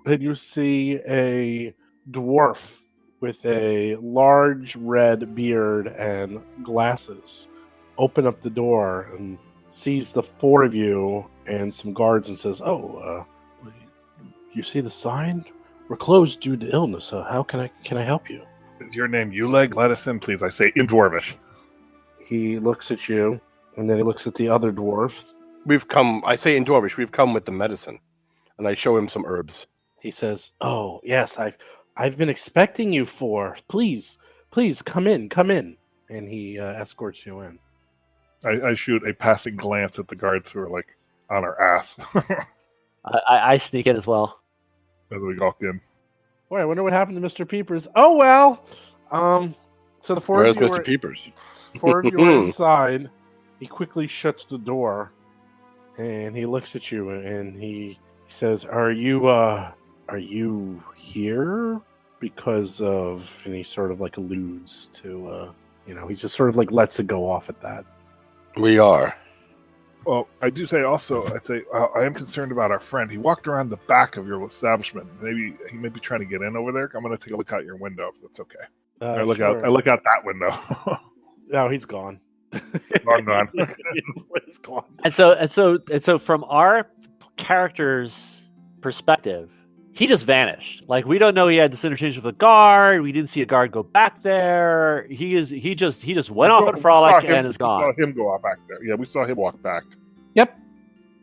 And you see a dwarf with a large red beard and glasses open up the door and sees the 4 of you and some guards and says, you see the sign? We're closed due to illness. How can I help you? Is your name Uleg? Let us in, please. I say in Dwarvish. He looks at you and then he looks at the other dwarf. We've come, I say in Dwarvish, we've come with the medicine. And I show him some herbs. He says, "Oh, yes, I've been expecting you for. Please come in." And he escorts you in. I shoot a passing glance at the guards who are like on our ass I sneak in as well. as we walk in. Boy, I wonder what happened to Mr. Peepers. Oh well. So the Where's Mr. Peepers? four of you are inside. He quickly shuts the door, and he looks at you, and he says, "Are you here because of?" And he sort of like alludes to, he just sort of like lets it go off at that. We are. Well, I do say also, I'd say I am concerned about our friend. He walked around the back of your establishment. Maybe he may be trying to get in over there. I'm going to take a look out your window if that's okay. I look Sure. out that window. No, he's gone. Gone. He's gone. And so from our character's perspective, he just vanished. Like, we don't know he had this interchange with a guard. We didn't see a guard go back there. He just went off on frolic and is gone. We saw him go out back there. Yeah, we saw him walk back. Yep.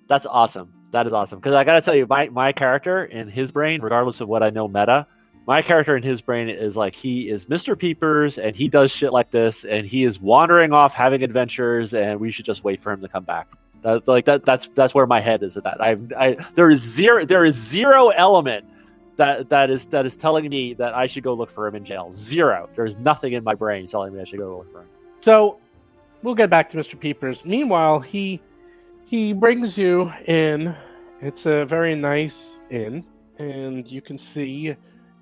That's awesome. That is awesome. Because I got to tell you, my character in his brain, regardless of what I know meta, my character in his brain is like, he is Mr. Peepers and he does shit like this and he is wandering off having adventures and we should just wait for him to come back. That's where my head is at that. There is zero element that is telling me that I should go look for him in jail. Zero. There's nothing in my brain telling me I should go look for him. So we'll get back to Mr. Peepers. Meanwhile, he brings you in. It's a very nice inn, and you can see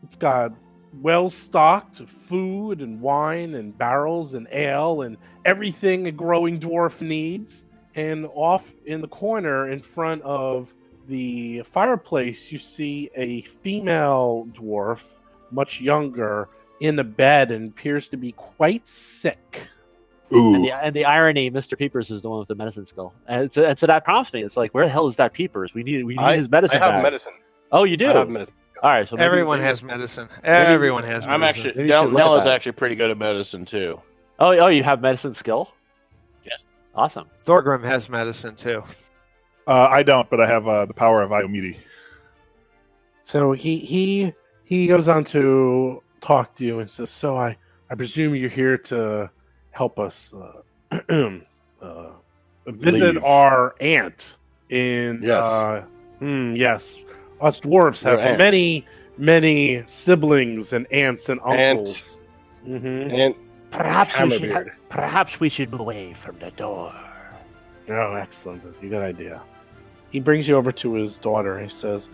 it's got well-stocked food and wine and barrels and ale and everything a growing dwarf needs. And off in the corner in front of the fireplace, you see a female dwarf, much younger, in a bed and appears to be quite sick. Ooh. And the irony, Mr. Peepers is the one with the medicine skill. And so that prompts me. It's like, where the hell is that Peepers? We need his medicine. I have bag. medicine. Oh, you do? I have medicine. All right. So Everyone has medicine. Everyone has medicine. I'm actually Maybe you should look at Nella's that. actually pretty good at medicine too. Oh, you have medicine skill? Yeah. Awesome. Thorgrim has medicine too. I don't, but I have the power of Iomidi. So he goes on to talk to you and says, "So I presume you're here to help us visit Leave. our aunt in Yes. yes. Us dwarves Your have aunt. many siblings and aunts and uncles. And Perhaps we should move away from the door. Oh, excellent. You got idea. He brings you over to his daughter. He says,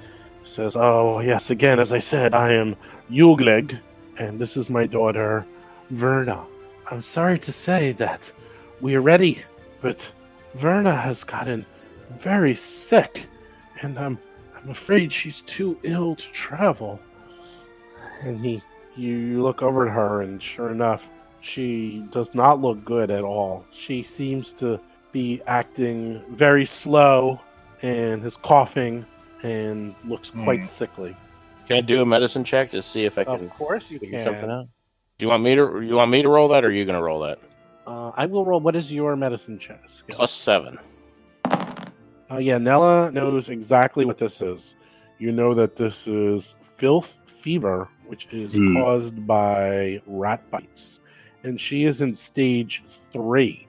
"Oh, yes, again, as I said, I am Yugleg, and this is my daughter, Verna. I'm sorry to say that we are ready, but Verna has gotten very sick, and I'm afraid she's too ill to travel." And you look over at her, and sure enough, she does not look good at all. She seems to be acting very slow and is coughing and looks quite sickly. Can I do a medicine check to see if I can Of course you figure something can. out? Do you want me to roll that, or are you going to roll that? I will roll. What is your medicine check skill? +7. Yeah, Nella knows exactly what this is. You know that this is filth fever, which is caused by rat bites. And she is in stage 3.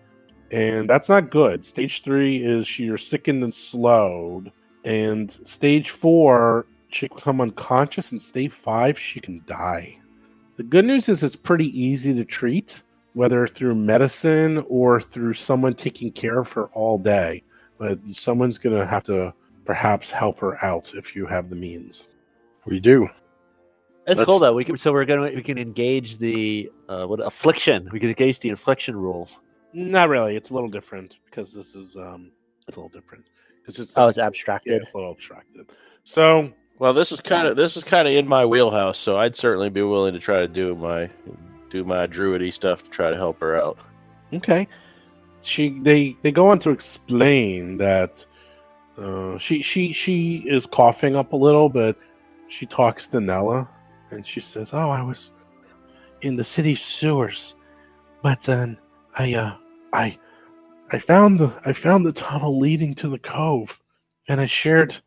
And that's not good. Stage 3 is you're sickened and slowed. And stage 4, she can become unconscious. And stage 5, she can die. The good news is it's pretty easy to treat, whether through medicine or through someone taking care of her all day. But someone's going to have to perhaps help her out if you have the means. we do. It's Let's- cool though. We can engage the affliction. We can engage the infliction rules. Not really. It's a little different because this is it's a little different because it's It's yeah, abstracted. it's a little abstracted. So Well, this is kind of in my wheelhouse, so I'd certainly be willing to try to do my druidy stuff to try to help her out. okay, they go on to explain that she is coughing up a little, but she talks to Nella and she says, "Oh, I was in the city sewers, but then I found the tunnel leading to the cove, and I shared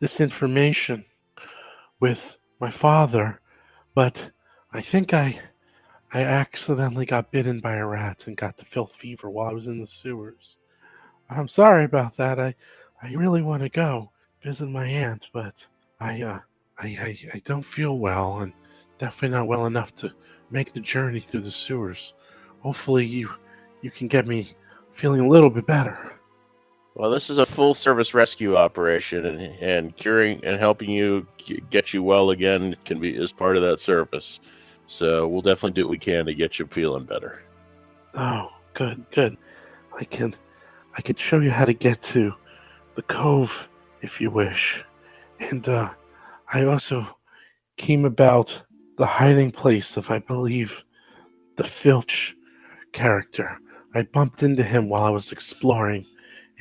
this information with my father, but I think I accidentally got bitten by a rat and got the filth fever while I was in the sewers. I'm sorry about that. I really want to go visit my aunt, but I I don't feel well, and definitely not well enough to make the journey through the sewers. Hopefully you can get me feeling a little bit better. Well, this is a full-service rescue operation, and curing and helping you get you well again is part of that service. So we'll definitely do what we can to get you feeling better. Oh, good. I can show you how to get to the cove if you wish. And I also came about the hiding place of, I believe, the Filch character. I bumped into him while I was exploring,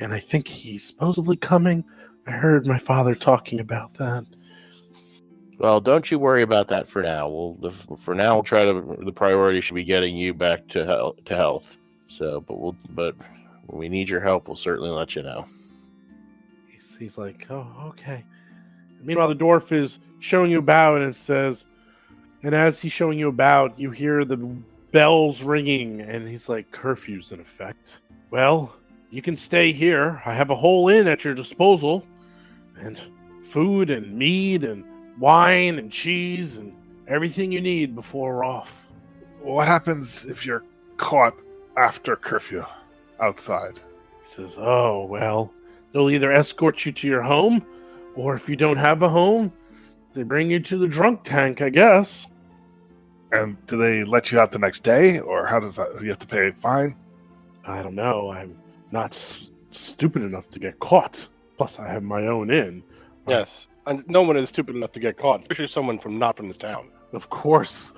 and I think he's supposedly coming. I heard my father talking about that. Well, don't you worry about that for now. We'll try to. The priority should be getting you back to health. So, but when we need your help, we'll certainly let you know. He's like, oh, okay. Meanwhile, the dwarf is showing you about and says, and as he's showing you about, you hear the bells ringing, and he's like, curfew's in effect. Well, you can stay here. I have a whole inn at your disposal, and food and meat and wine and cheese and everything you need before we're off. What happens if you're caught after curfew outside? He says, oh, well, they'll either escort you to your home, or if you don't have a home, they bring you to the drunk tank, I guess. And do they let you out the next day, or how does that? Do you have to pay a fine? I don't know. I'm not stupid enough to get caught. Plus, I have my own inn. Yes, and no one is stupid enough to get caught, especially someone not from this town. Of course.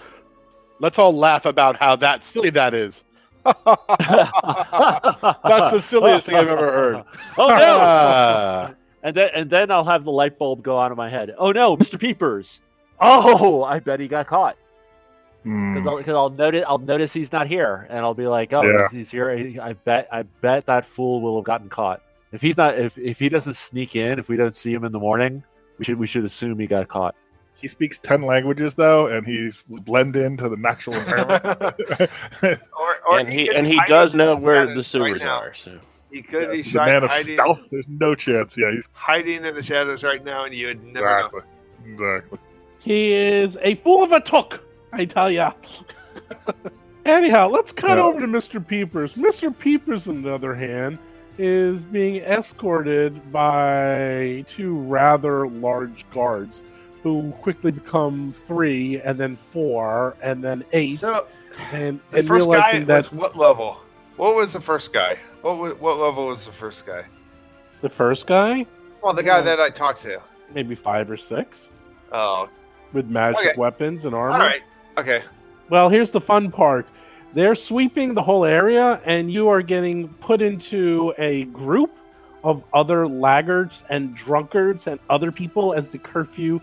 Let's all laugh about how silly that is. That's the silliest thing I've ever heard. Oh no! And then I'll have the light bulb go on in my head. Oh no, Mr. Peepers! Oh, I bet he got caught. Because I'll notice he's not here, and I'll be like, oh, Yeah. he's here. I bet that fool will have gotten caught. If he's not, if he doesn't sneak in, if we don't see him in the morning, we should assume he got caught. He speaks 10 languages though, and he's blend into the natural environment. Or he does know where the sewers now. are. So He could be the man of hiding, stealth. There's no chance. Yeah, he's hiding in the shadows right now, and you would never know. exactly. He is a fool of a took, I tell ya. Anyhow, let's cut over to Mr. Peepers. Mr. Peepers, on the other hand, is being escorted by two rather large guards who quickly become 3 and then 4 and then 8. So and the first guy realizing that was what level? What was the first guy? What level was the first guy? the first guy, Well, the guy that I talked to. maybe 5 or 6, Oh, with magic Okay. weapons and armor. all right. Okay. Well, here's the fun part. They're sweeping the whole area, and you are getting put into a group of other laggards and drunkards and other people as the curfew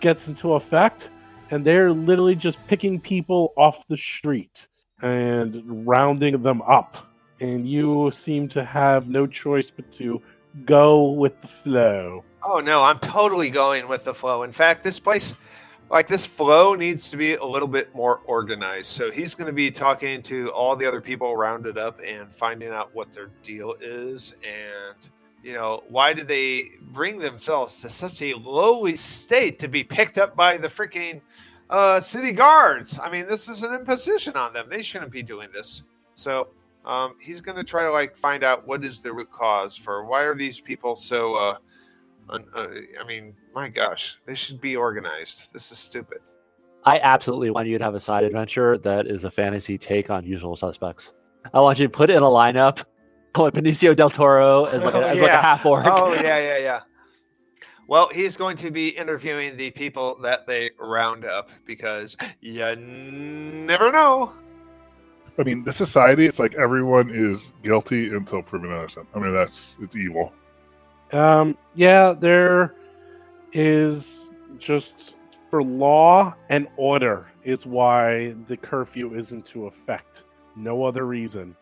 gets into effect. And they're literally just picking people off the street and rounding them up. And you seem to have no choice but to go with the flow. Oh no, I'm totally going with the flow. In fact, this place, like this flow, needs to be a little bit more organized. So he's going to be talking to all the other people rounded up and finding out what their deal is, and why did they bring themselves to such a lowly state to be picked up by the freaking city guards? I mean, this is an imposition on them. They shouldn't be doing this. So he's going to try to find out what is the root cause for why are these people so. I mean, my gosh, they should be organized. This is stupid. I absolutely want you to have a side adventure that is a fantasy take on Usual Suspects. I want you to put in a lineup. I want Benicio del Toro as like a half orc. Oh yeah. Well, he's going to be interviewing the people that they round up because you never know. I mean, the society, it's like everyone is guilty until proven innocent. I mean, it's evil. Yeah, there is just for law and order is why the curfew is into effect. No other reason.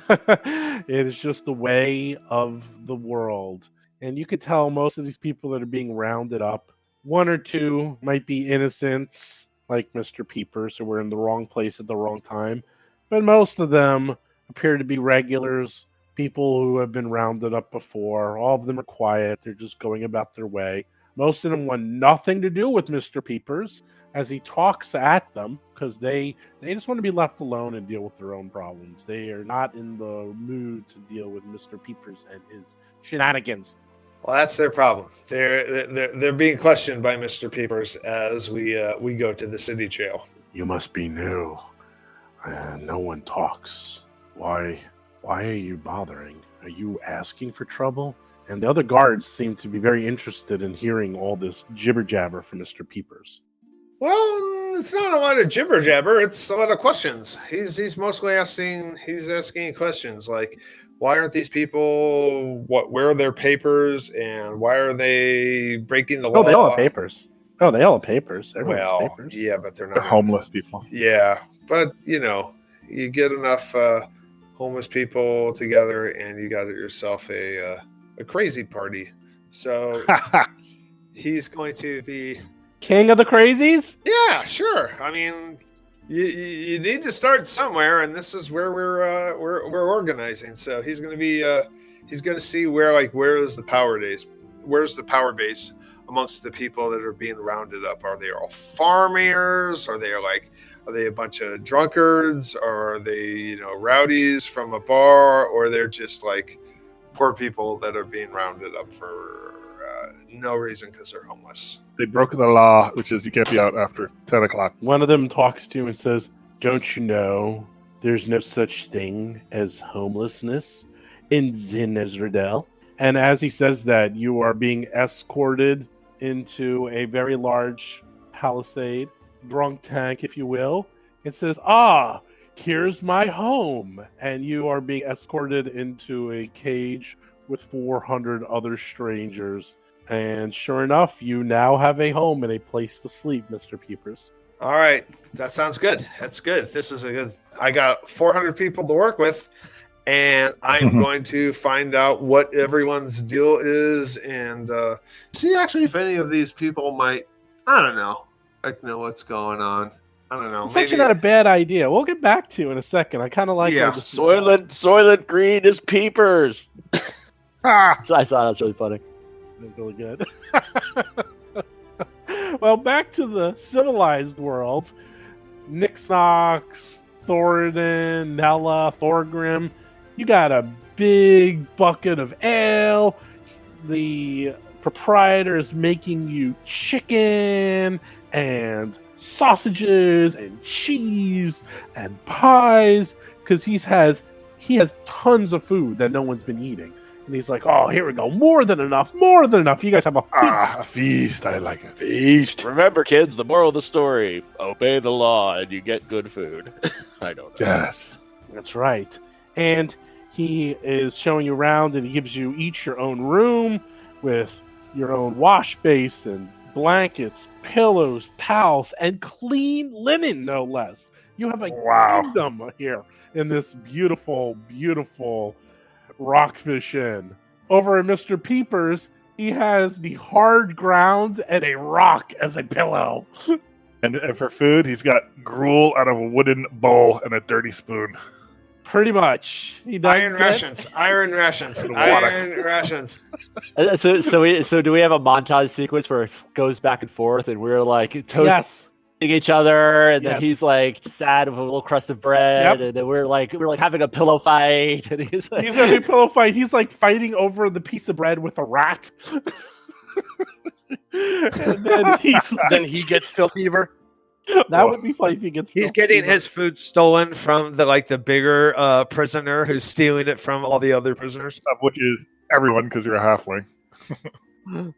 It is just the way of the world. And you could tell most of these people that are being rounded up, 1 or 2 might be innocents, like Mr. Peepers, who were in the wrong place at the wrong time. But most of them appear to be regulars, people who have been rounded up before. All of them are quiet. They're just going about their way. Most of them want nothing to do with Mr. Peepers as he talks at them because they just want to be left alone and deal with their own problems. They are not in the mood to deal with Mr. Peepers and his shenanigans. Well, that's their problem. They're being questioned by Mr. Peepers as we go to the city jail. You must be new, and no one talks. Why are you bothering? Are you asking for trouble? And the other guards seem to be very interested in hearing all this jibber jabber from Mr. Peepers. Well, it's not a lot of jibber jabber. It's a lot of questions. He's mostly asking questions like, why aren't these people? Where are their papers? And why are they breaking the law? Oh, they all have papers. Everyone has papers. Yeah, but they're not They're homeless people. Yeah, but you get enough homeless people together, and you got yourself a crazy party. So he's going to be King of the Crazies? Yeah, sure. I mean, you need to start somewhere, and this is where we're organizing. So he's going to be he's going to see where's the power base amongst the people that are being rounded up. Are they all farmers? Are they a bunch of drunkards? Or are they rowdies from a bar? Or they're just like poor people that are being rounded up for no reason because they're homeless. They broke the law, which is you can't be out after 10 o'clock. One of them talks to you and says, "Don't you know there's no such thing as homelessness in Xin-Edasseril?" And as he says that, you are being escorted into a very large palisade, drunk tank, if you will. It says, here's my home. And you are being escorted into a cage with 400 other strangers. And sure enough, you now have a home and a place to sleep, Mr. Peepers. All right. That sounds good. That's good. I got 400 people to work with, and I'm going to find out what everyone's deal is and see actually if any of these people might, I don't know what's going on. I don't know. It's actually not a bad idea. We'll get back to you in a second. I kind of like Soylent Green is Peepers. So I saw that's really funny. That's really good. Well, back to the civilized world. Nixox, Thoradin, Nella, Thorgrim. You got a big bucket of ale. The proprietor is making you chicken and sausages and cheese and pies because he has tons of food that no one's been eating. And he's like, "Oh, here we go. More than enough. You guys have a feast." A feast. I like it. Feast. Remember, kids, the moral of the story: obey the law and you get good food. I don't know. Yes. That's right. And he is showing you around, and he gives you each your own room with your own wash basin, blankets, pillows, towels, and clean linen, no less. You have a kingdom here in this beautiful, beautiful Rockfish Inn. Over at Mr. Peepers, he has the hard ground and a rock as a pillow. And for food, he's got gruel out of a wooden bowl and a dirty spoon. Pretty much. He does Iron rations. So do we have a montage sequence where it goes back and forth and we're like toasting each other, and then he's like sad with a little crust of bread, and then we're like having a pillow fight, and he's having a pillow fight. He's like fighting over the piece of bread with a rat. And then he gets filthy fever. That would be funny if he gets. He's getting his food stolen from the bigger prisoner who's stealing it from all the other prisoners, which is everyone because you're a halfling.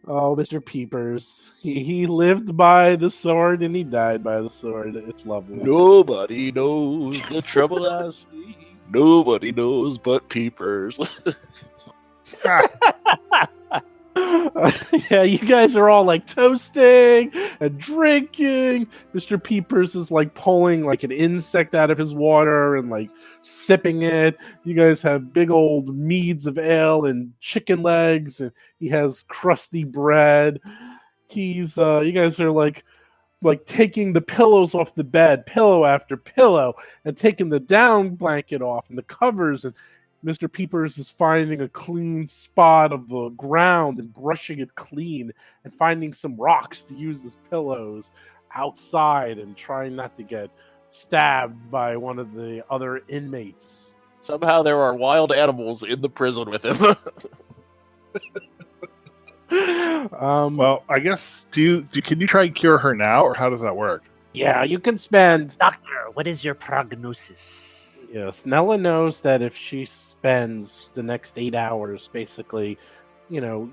Oh, Mr. Peepers. He lived by the sword and he died by the sword. It's lovely. Nobody knows the trouble I see. Nobody knows but Peepers. Yeah, you guys are all like toasting and drinking. Mr. Peepers is like pulling like an insect out of his water and like sipping it. You guys have big old meads of ale and chicken legs, and he has crusty bread. He's you guys are like taking the pillows off the bed, pillow after pillow, and taking the down blanket off and the covers, and Mr. Peepers is finding a clean spot of the ground and brushing it clean and finding some rocks to use as pillows outside and trying not to get stabbed by one of the other inmates. Somehow there are wild animals in the prison with him. Well, I guess can you try and cure her now, or how does that work? Yeah, you can spend. Doctor, what is your prognosis? Yes, Nella knows that if she spends the next 8 hours, basically, you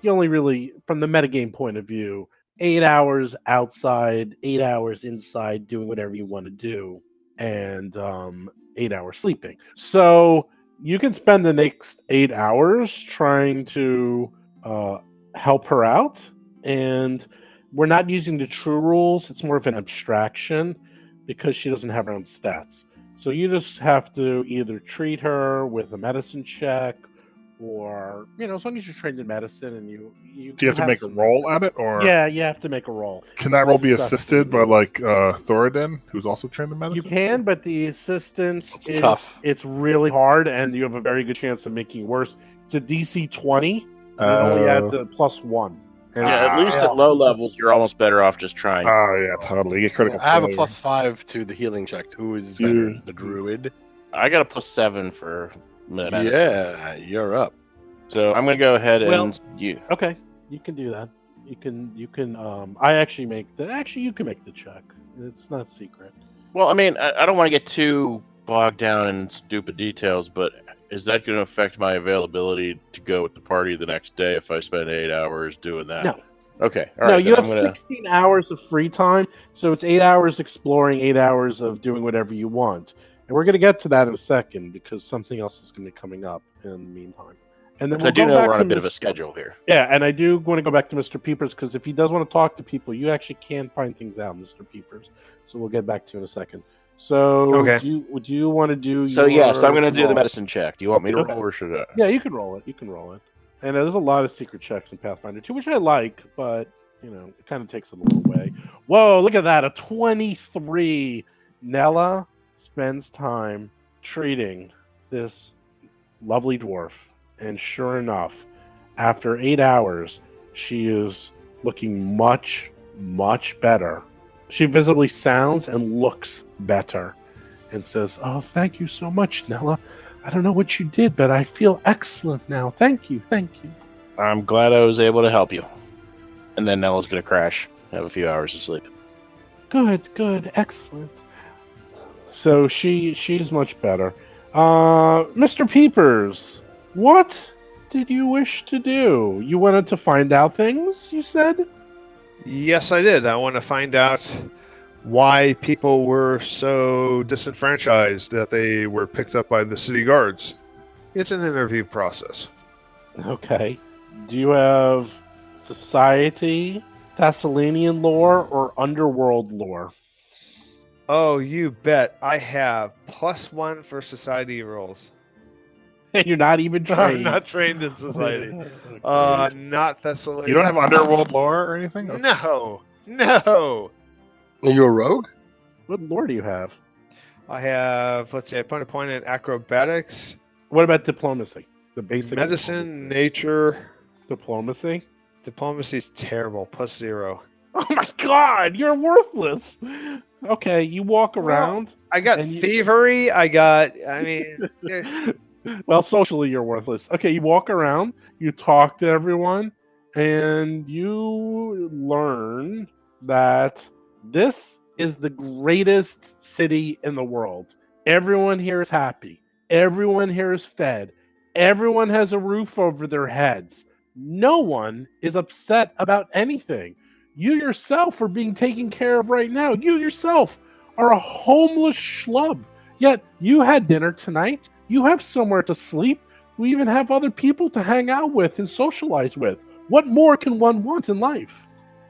only really, from the metagame point of view, 8 hours outside, 8 hours inside, doing whatever you want to do, and 8 hours sleeping. So you can spend the next 8 hours trying to help her out, and we're not using the true rules. It's more of an abstraction because she doesn't have her own stats. So you just have to either treat her with a medicine check, or as long as you're trained in medicine and you Do you have to make a roll at it, or yeah, you have to make a roll. Can that roll be assisted by Thoradin, who's also trained in medicine? You can, but the assistance is tough. It's really hard, and you have a very good chance of making it worse. It's a DC 20. It only adds a +1. And At least at low levels, you're almost better off just trying. Oh yeah, totally. You get critical. I have a failure. +5 to the healing check. Who is better, the druid? I got a +7 for medicine. Yeah, you're up. So I'm going to go ahead and Well- Okay, you can do that. You can. I actually you can make the check. It's not secret. Well, I mean, I don't want to get too bogged down in stupid details, but is that going to affect my availability to go with the party the next day if I spend 8 hours doing that? No. Okay. All No, right, you then have I'm gonna... 16 hours of free time, so it's 8 hours exploring, 8 hours of doing whatever you want. And we're going to get to that in a second because something else is going to be coming up in the meantime. And then I do know we're on a bit of a schedule here. Yeah, and I do want to go back to Mr. Peepers because if he does want to talk to people, you actually can find things out, Mr. Peepers. So we'll get back to you in a second. So, Okay. do you want to do? So yes, I'm going to do the roll? medicine check. Do you want me to Okay. roll or should I? Yeah, you can roll it. And there's a lot of secret checks in Pathfinder 2, which I like, but it kind of takes it a little away. Whoa, look at that! A 23. Nella spends time treating this lovely dwarf, and sure enough, after 8 hours, she is looking much, much better. She visibly sounds and looks better, and says, "Oh, thank you so much, Nella. I don't know what you did, but I feel excellent now. Thank you." I'm glad I was able to help you. And then Nella's going to crash, have a few hours of sleep. Good, excellent. So she's much better. Mr. Peepers, what did you wish to do? You wanted to find out things, you said? Yes, I did. I want to find out why people were so disenfranchised that they were picked up by the city guards. It's an interview process. Okay. Do you have society, Thessalian lore, or underworld lore? Oh, you bet. I have +1 for society rolls. And you're not even trained. I'm not trained in society. Not Thessalian. You don't have underworld lore or anything? No. Are you a rogue? What lore do you have? I have, let's see, point in acrobatics, What about diplomacy? The basic medicine, nature. diplomacy. Diplomacy's terrible. +0. Oh my god, you're worthless. Okay, you walk around. I got And you- thievery. eh, Well, socially, you're worthless. Okay, you walk around, you talk to everyone, and you learn that this is the greatest city in the world. Everyone here is happy. Everyone here is fed. Everyone has a roof over their heads. No one is upset about anything. You yourself are being taken care of right now. You yourself are a homeless schlub. Yet you had dinner tonight. You have somewhere to sleep. We even have other people to hang out with and socialize with. What more can one want in life?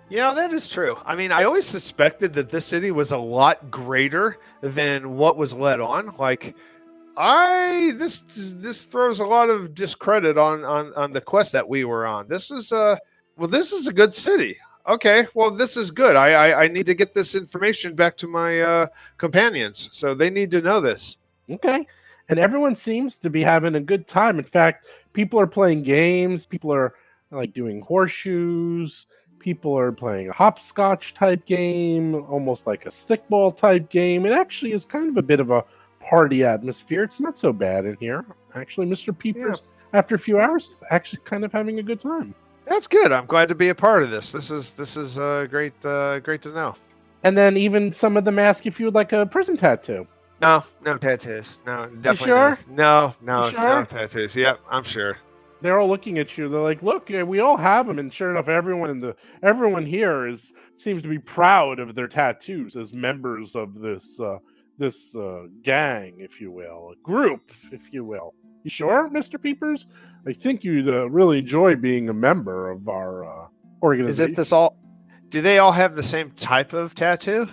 that is true. I mean, I always suspected that this city was a lot greater than what was let on. Like, this throws a lot of discredit on the quest that we were on. This is a good city. Okay, well, this is good. I need to get this information back to my companions, so they need to know this. Okay. and everyone seems to be having a good time. In fact, people are playing games. People are like doing horseshoes. People are playing a hopscotch type game, almost like a stickball type game. It actually is kind of a bit of a party atmosphere. It's not so bad in here. Actually, Mr. Peepers, after a few hours, is actually kind of having a good time. That's good. I'm glad to be a part of this. This is great to know. And then even some of them ask if you would like a prison tattoo. No tattoos. No, definitely sure? No You sure? no tattoos. Yep, I'm sure. They're all looking at you. They're like, "Look, we all have them." And sure enough, everyone here seems to be proud of their tattoos as members of this gang, if you will, a group, if you will. You sure, Mr. Peepers? I think you'd really enjoy being a member of our organization. Is it this all? Do they all have the same type of tattoo?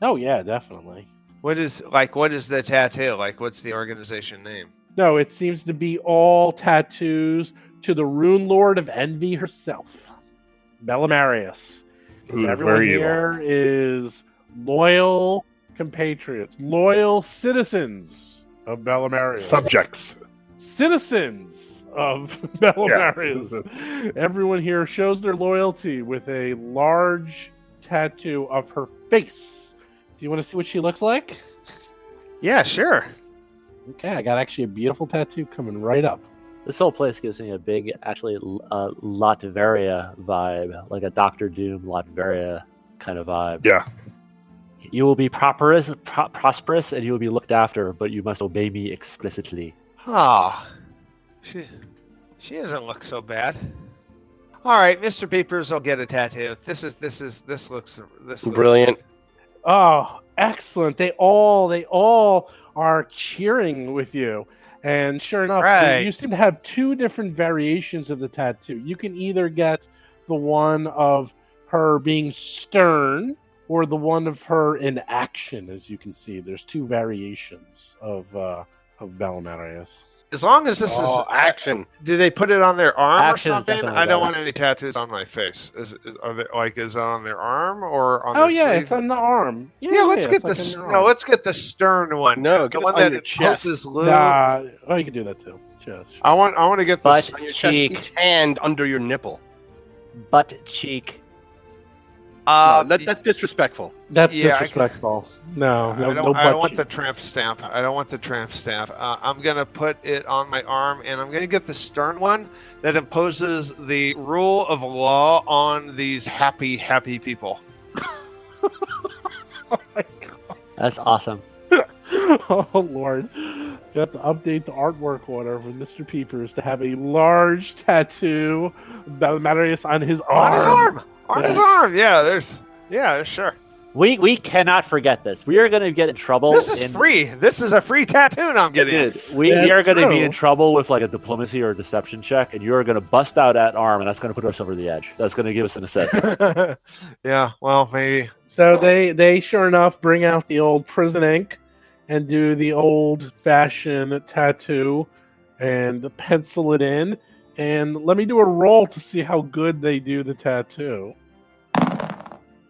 Oh yeah, definitely. What is the tattoo? Like, what's the organization name? No, it seems to be all tattoos to the Runelord of Envy herself, Bellamarius. Because everyone here is loyal compatriots, loyal citizens of Bellamarius. Subjects. Citizens of Bellamarius. Yeah. Everyone here shows their loyalty with a large tattoo of her face. Do you want to see what she looks like? Yeah, sure. Okay, I got actually a beautiful tattoo coming right up. This whole place gives me a big, actually, Latveria vibe, like a Doctor Doom Latveria kind of vibe. Yeah. You will be prosperous, and you will be looked after, but you must obey me explicitly. Ah, she doesn't look so bad. All right, Mr. Peepers will get a tattoo. This looks brilliant. Oh, excellent! They all are cheering with you, and sure enough, right. You seem to have two different variations of the tattoo. You can either get the one of her being stern, or the one of her in action. As you can see, there's two variations of Bellamarius. As long as this is action. Do they put it on their arm Action or something? I don't want better. any tattoos on my face. Is it on their arm or on? Oh their yeah, sleeve? it's on the arm. Yeah, let's get it's the like on your arm. let's get the stern one. No, the get one it on that your chest. imposes lube. Nah, oh, you can do that too. Just. I want to get this. On your Cheek. chest, each hand under your nipple. Butt cheek. That's disrespectful. That's Yeah, disrespectful. No, I don't want the tramp stamp. I don't want the tramp stamp. I'm gonna put it on my arm, and I'm gonna get the stern one that imposes the rule of law on these happy people. Oh my god. That's awesome. Oh Lord. You have to update the artwork order for Mr. Peepers to have a large tattoo of Bellamarius on his arm. On his arm. Yeah, sure. We cannot forget this. We are going to get in trouble. This is free. This is a free tattoo I'm getting. Dude, we are going to be in trouble with like a diplomacy or a deception check, and you are going to bust out that arm, and that's going to put us over the edge. That's going to give us an assist. Yeah, well, maybe. So they sure enough bring out the old prison ink and do the old-fashioned tattoo and pencil it in. And let me do a roll to see how good they do the tattoo.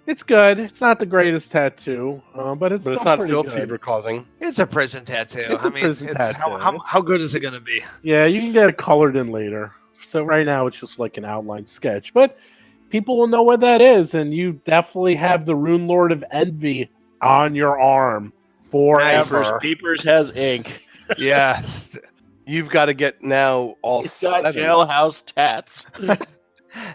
It's good. It's not the greatest tattoo, but it's not pretty filth good. fever causing. It's a prison tattoo. It's a prison tattoo. How good is it going to be? Yeah, you can get it colored in later. So right now it's just like an outline sketch, but people will know what that is, and you definitely have the Runelord of Envy on your arm forever. Peepers has ink. Yes. You've got to get now all He's got 7. jailhouse tats.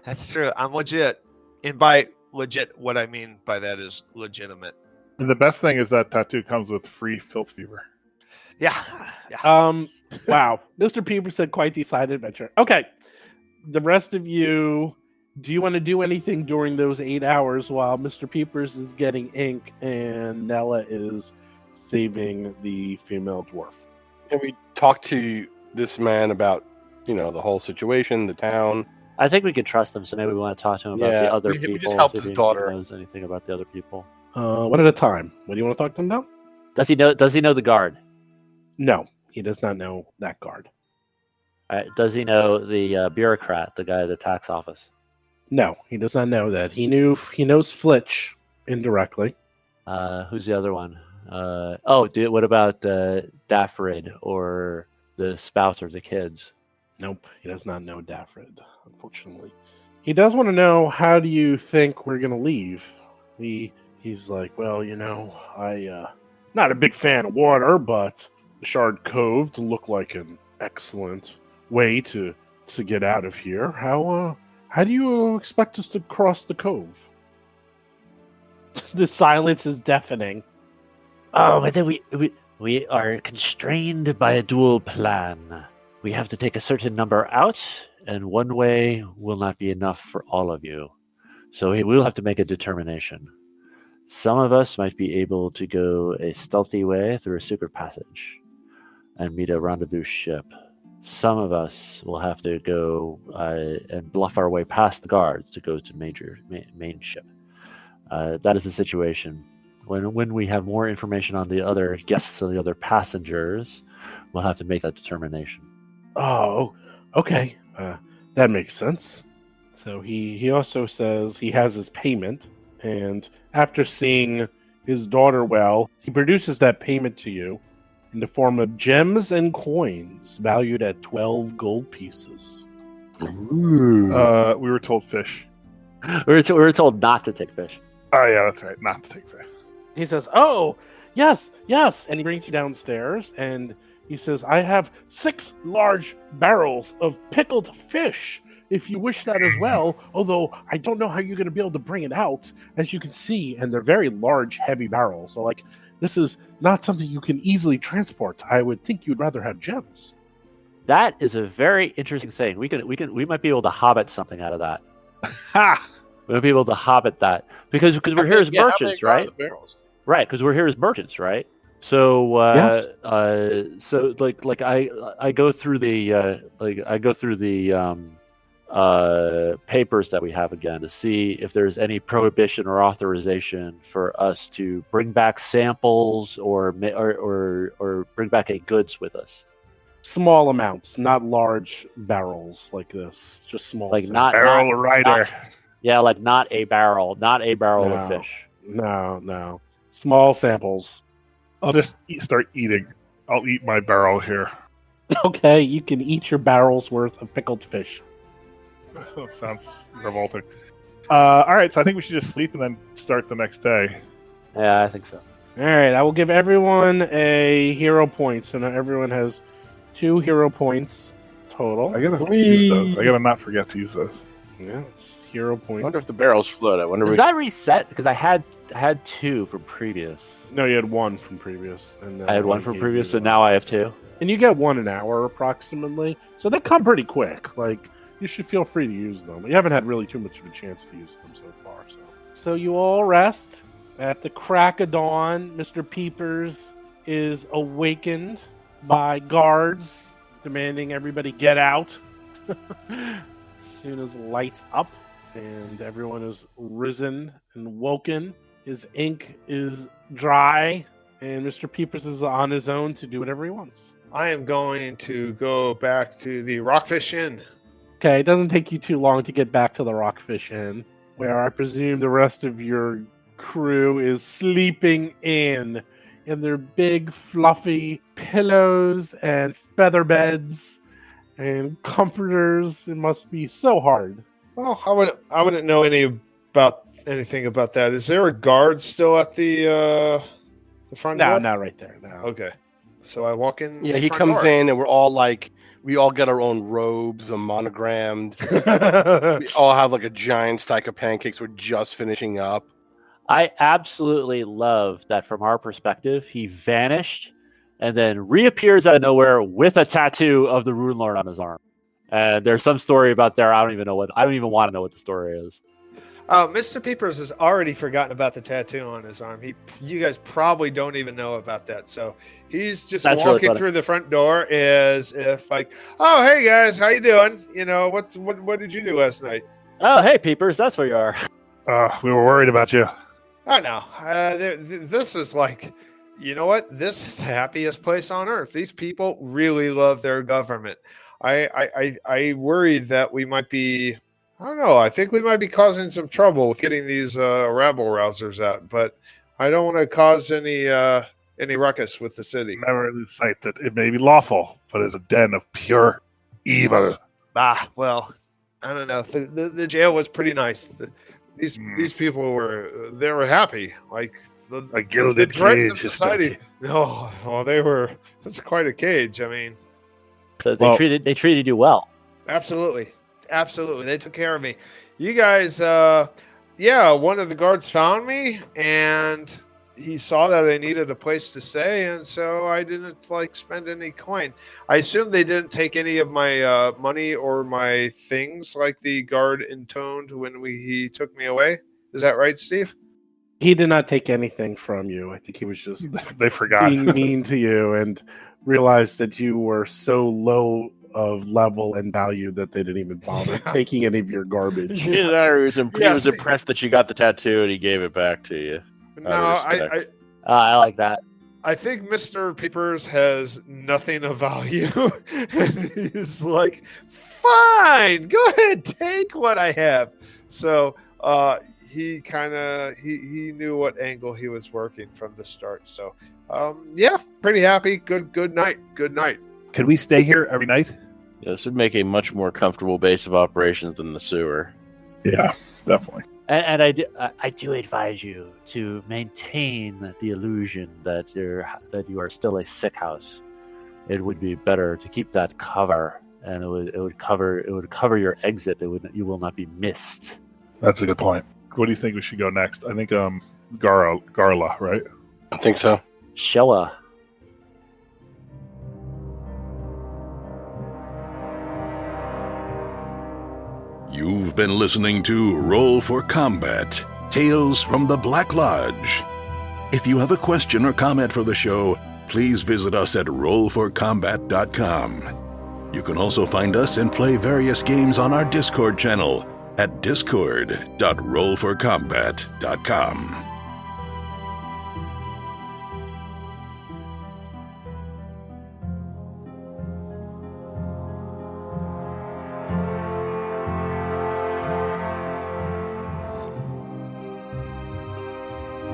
That's true. I'm legit. And by legit, what I mean by that is legitimate. And the best thing is that tattoo comes with free filth fever. Yeah. Wow. Mr. Peeper said quite the side adventure. Okay. The rest of you, do you want to do anything during those 8 hours while Mr. Peepers is getting ink and Nella is saving the female dwarf? Can we talk to this man about, the whole situation, the town? I think we can trust him, so maybe we want to talk to him about the other people. We just helped see his if he daughter. knows anything about the other people. One at a time. What do you want to talk to him about? Does he know the guard? No, he does not know that guard. All right. Does he know the bureaucrat, the guy at the tax office? No, he does not know that. He knows Flitch indirectly. Who's the other one? What about Daffrid or the spouse or the kids? Nope, he does not know Daffrid, unfortunately. He does want to know, how do you think we're going to leave? He's like, well, not a big fan of water, but the Shard Cove to look like an excellent way to get out of here. How do you expect us to cross the cove? The silence is deafening. Oh, but then we are constrained by a dual plan. We have to take a certain number out, and one way will not be enough for all of you. So we will have to make a determination. Some of us might be able to go a stealthy way through a secret passage and meet a rendezvous ship. Some of us will have to go and bluff our way past the guards to go to main ship. That is the situation. When we have more information on the other guests and the other passengers, we'll have to make that determination. Oh, okay. That makes sense. So he also says he has his payment, and after seeing his daughter well, he produces that payment to you in the form of gems and coins valued at 12 gold pieces. We were told fish. We were told not to take fish. Oh, yeah, that's right. Not to take fish. He says, oh, yes, and he brings you downstairs, and he says, I have 6 large barrels of pickled fish, if you wish that as well, although I don't know how you're going to be able to bring it out, as you can see, and they're very large, heavy barrels, so, this is not something you can easily transport. I would think you'd rather have gems. That is a very interesting thing. We might be able to hobbit something out of that. Ha! We might be able to hobbit that because we're here as merchants, right? Right, because we're here as merchants, right? So, Yes. I go through the papers that we have again to see if there's any prohibition or authorization for us to bring back samples or bring back any goods with us. Small amounts, not large barrels like this. Just small. Like samples. not Barrel rider. not a barrel No. of fish. No. Small samples. I'll just start eating. I'll eat my barrel here. Okay, you can eat your barrel's worth of pickled fish. Sounds revolting. All right, so I think we should just sleep and then start the next day. Yeah, I think so. All right, I will give everyone a hero point. So now everyone has 2 hero points total. I gotta use those. I gotta not forget to use those. Yeah, it's hero I points. wonder if the barrels float. I wonder Does that reset? Because I had 2 from previous. No, you had 1 from previous. And then I had 1 from previous, so now I have 2. And you get 1 an hour approximately. So they come pretty quick. You should feel free to use them. You haven't had really too much of a chance to use them so far. So you all rest. At the crack of dawn, Mr. Peepers is awakened by guards demanding everybody get out. As soon as lights up and everyone is risen and woken, his ink is dry, and Mr. Peepers is on his own to do whatever he wants. I am going to go back to the Rockfish Inn. Okay, it doesn't take you too long to get back to the Rockfish Inn, where I presume the rest of your crew is sleeping in their big fluffy pillows and feather beds and comforters. It must be so hard. Well, I wouldn't know anything about that. Is there a guard still at the front No, door? not right there. No. Okay. So I walk in. Yeah, the he front comes door. in and we're all we all get our own robes, monogrammed. We all have a giant stack of pancakes we're just finishing up. I absolutely love that from our perspective, he vanished and then reappears out of nowhere with a tattoo of the Runelord on his arm. And there's some story about there. I don't even want to know what the story is. Mr. Peepers has already forgotten about the tattoo on his arm. You guys probably don't even know about that. So he's just That's really walking funny. through the front door as if oh, hey guys, how you doing? What did you do last night? Oh, hey, Peepers, that's where you are. We were worried about you. Oh no, this is you know what? This is the happiest place on earth. These people really love their government. I worried that we might be. I don't know. I think we might be causing some trouble with getting these rabble rousers out, but I don't want to cause any any ruckus with the city. Never lose sight that it may be lawful, but is a den of pure evil. Well, I don't know. The jail was pretty nice. These people were happy. Like A gilded the dregs of cage is society. No, they were. It's quite a cage. I mean, So they treated you well. absolutely. They took care of me. You guys, one of the guards found me, and he saw that I needed a place to stay, and so I didn't spend any coin. I assume they didn't take any of my money or my things, like the guard intoned when he took me away. Is that right, Steve? He did not take anything from you. I think he was just They forgot. being mean to you and realized that you were so low of level and value that they didn't even bother taking any of your garbage. He was impressed that you got the tattoo and he gave it back to you. No, I like that. I think Mr. Peepers has nothing of value. And he's like, fine, go ahead, take what I have. So he knew what angle he was working from the start. So pretty happy. Good night. Could we stay here every night? Yeah, this would make a much more comfortable base of operations than the sewer. Yeah, definitely. And I do advise you to maintain the illusion that you are still a sick house. It would be better to keep that cover, and it would cover your exit. You will not be missed. That's a good point. Where do you think we should go next? I think Garla, right? I think so. Shewa. You've been listening to Roll for Combat, Tales from the Black Lodge. If you have a question or comment for the show, please visit us at rollforcombat.com. You can also find us and play various games on our Discord channel at discord.rollforcombat.com.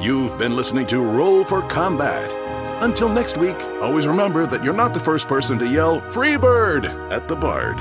You've been listening to Roll for Combat. Until next week, always remember that you're not the first person to yell "Freebird" at the bard.